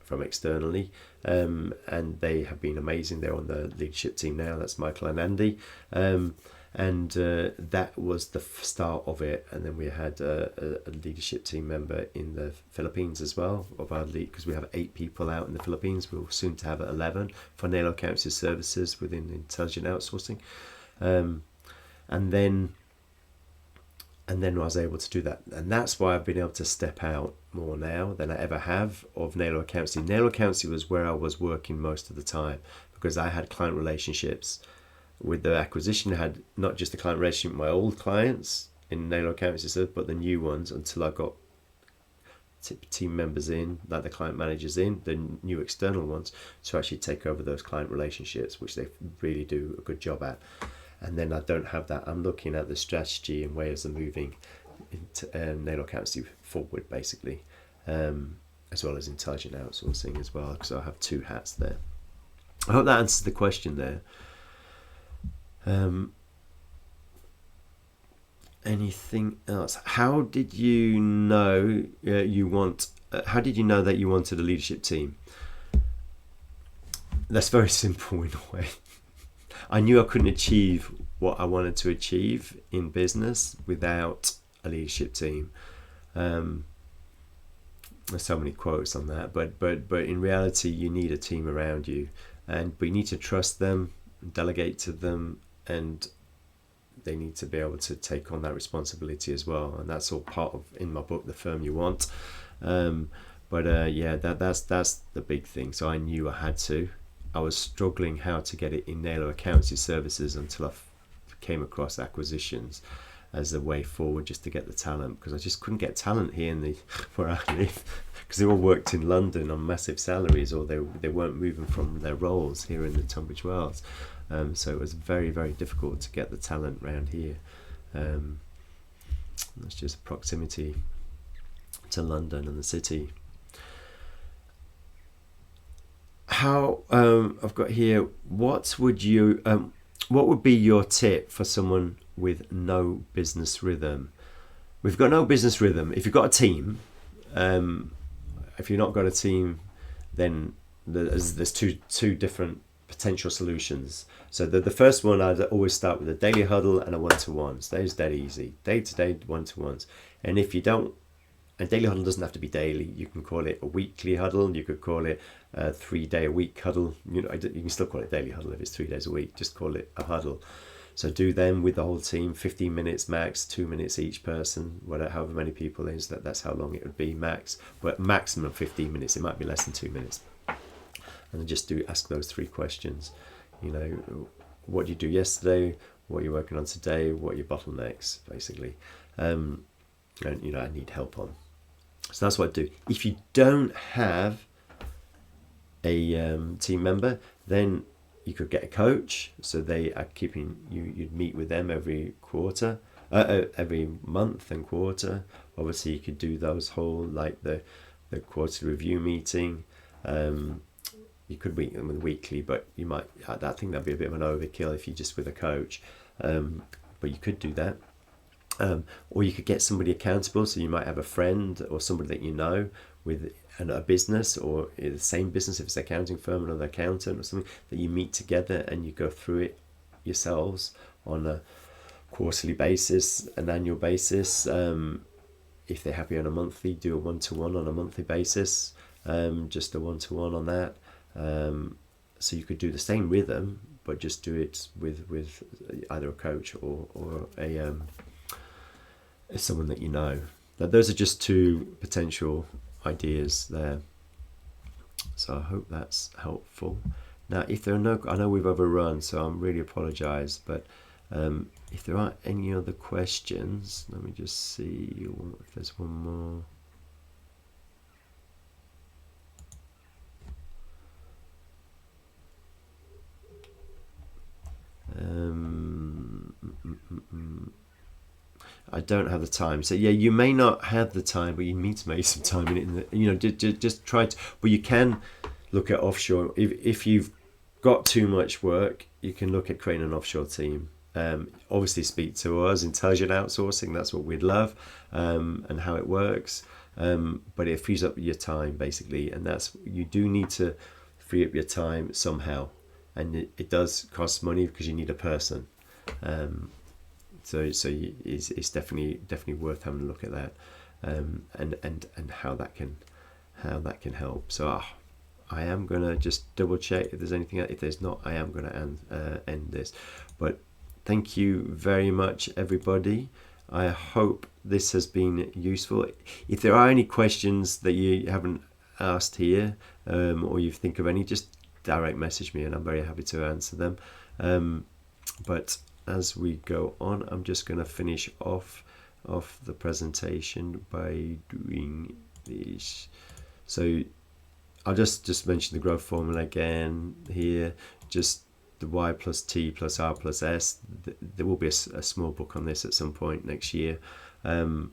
A: from externally, and they have been amazing. They're on the leadership team now. That's Michael and Andy, and that was the start of it. And then we had a leadership team member in the Philippines as well, of our lead, because we have 8 people out in the Philippines. We'll soon to have 11 for Naylor Accountancy Services within intelligent outsourcing. And then I was able to do that, and that's why I've been able to step out more now than I ever have of Naylor Accountancy. Naylor Accountancy was where I was working most of the time, because I had client relationships. With the acquisition, I had not just the client relationship with my old clients in Naylor Accountancy, but the new ones, until I got team members in, like the client managers in, the new external ones, to actually take over those client relationships, which they really do a good job at. And then I don't have that. I'm looking at the strategy and ways of moving into Naylor Accountancy forward, basically, as well as intelligent outsourcing as well, because I have 2 hats there. I hope that answers the question there. Anything else? How did you know how did you know that you wanted a leadership team? That's very simple in a way. I knew I couldn't achieve what I wanted to achieve in business without a leadership team. There's so many quotes on that, but in reality, you need a team around you, but you need to trust them, delegate to them, and they need to be able to take on that responsibility as well. And that's all part of, in my book, The Firm You Want. That's the big thing. So I knew I had to. I was struggling how to get it in Naylor Accountancy Services until I came across acquisitions as a way forward, just to get the talent, because I just couldn't get talent here in where I live, because they all worked in London on massive salaries, or they weren't moving from their roles here in the Tunbridge Wells. So it was very, very difficult to get the talent around here. That's just proximity to London and the city. How I've got here, what would be your tip for someone with no business rhythm? We've got no business rhythm. If you've got a team, if you've not got a team, then there's two different potential solutions. So the first one, I'd always start with a daily huddle and a one-to-one. So those dead easy, day-to-day one-to-ones. And if you don't, a daily huddle doesn't have to be daily. You can call it a weekly huddle. You could call it a 3-day-a-week huddle. You can still call it daily huddle if it's 3 days a week. Just call it a huddle. So do them with the whole team, 15 minutes max, 2 minutes each person, whatever, however many people is, that's how long it would be max. But maximum 15 minutes. It might be less than 2 minutes. And then just ask those 3 questions. What did you do yesterday? What are you working on today? What are your bottlenecks, basically? And I need help on. So that's what I do. If you don't have a team member, then you could get a coach. So they are keeping you'd meet with them every quarter, every month and quarter. Obviously, you could do those whole, like the quarterly review meeting. You could meet them weekly, but you might. I think that'd be a bit of an overkill if you're just with a coach. But you could do that. Or you could get somebody accountable. So you might have a friend or somebody that you know with a business, or the same business if it's an accounting firm, another accountant or something, that you meet together and you go through it yourselves on a quarterly basis, an annual basis. If they're happy on a monthly, do a one-to-one on a monthly basis, just a one-to-one on that. So you could do the same rhythm, but just do it with either a coach or someone that you know. Now, those are just 2 potential ideas there. So I hope that's helpful. Now, if there are no, I know we've overrun, so I'm really apologise, but if there aren't any other questions, let me just see if there's one more. I don't have the time. So yeah, you may not have the time, but you need to make some time in it. Just try to. But you can look at offshore. If you've got too much work, you can look at creating an offshore team. Obviously, speak to us, intelligent outsourcing. That's what we'd love, and how it works. But it frees up your time basically, and you do need to free up your time somehow, and it does cost money because you need a person. So it's definitely worth having a look at that, and how that can help. So I am gonna just double check if there's anything. If there's not, I am gonna end this. But thank you very much, everybody. I hope this has been useful. If there are any questions that you haven't asked here, or you think of any, just direct message me, and I'm very happy to answer them. But as we go on, I'm just going to finish off the presentation by doing this. So I'll just mention the growth formula again here. Just the Y plus T plus R plus S. There will be a small book on this at some point next year. Sorry,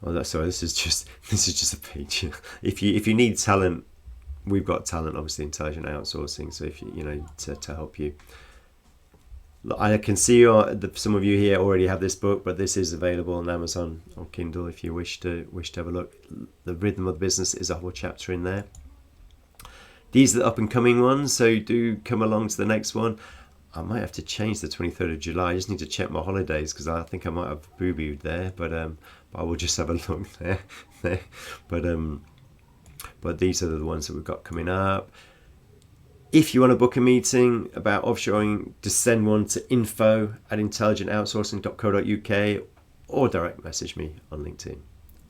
A: this is just a page. If you need talent, we've got talent, obviously, intelligent outsourcing. So if to help you. I can see some of you here already have this book, but this is available on Amazon or Kindle if you wish to have a look. The Rhythm of the Business is a whole chapter in there. These are the up and coming ones, so do come along to the next one. I might have to change the 23rd of July. I just need to check my holidays because I think I might have boo-booed there, but I will just have a look there. But these are the ones that we've got coming up. If you want to book a meeting about offshoring, just send one to info@intelligentoutsourcing.co.uk or direct message me on LinkedIn.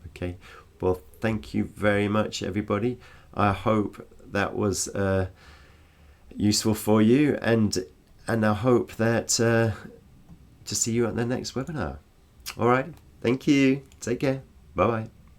A: Okay, well, thank you very much, everybody. I hope that was useful for you, and I hope that to see you at the next webinar. All right, thank you. Take care. Bye-bye.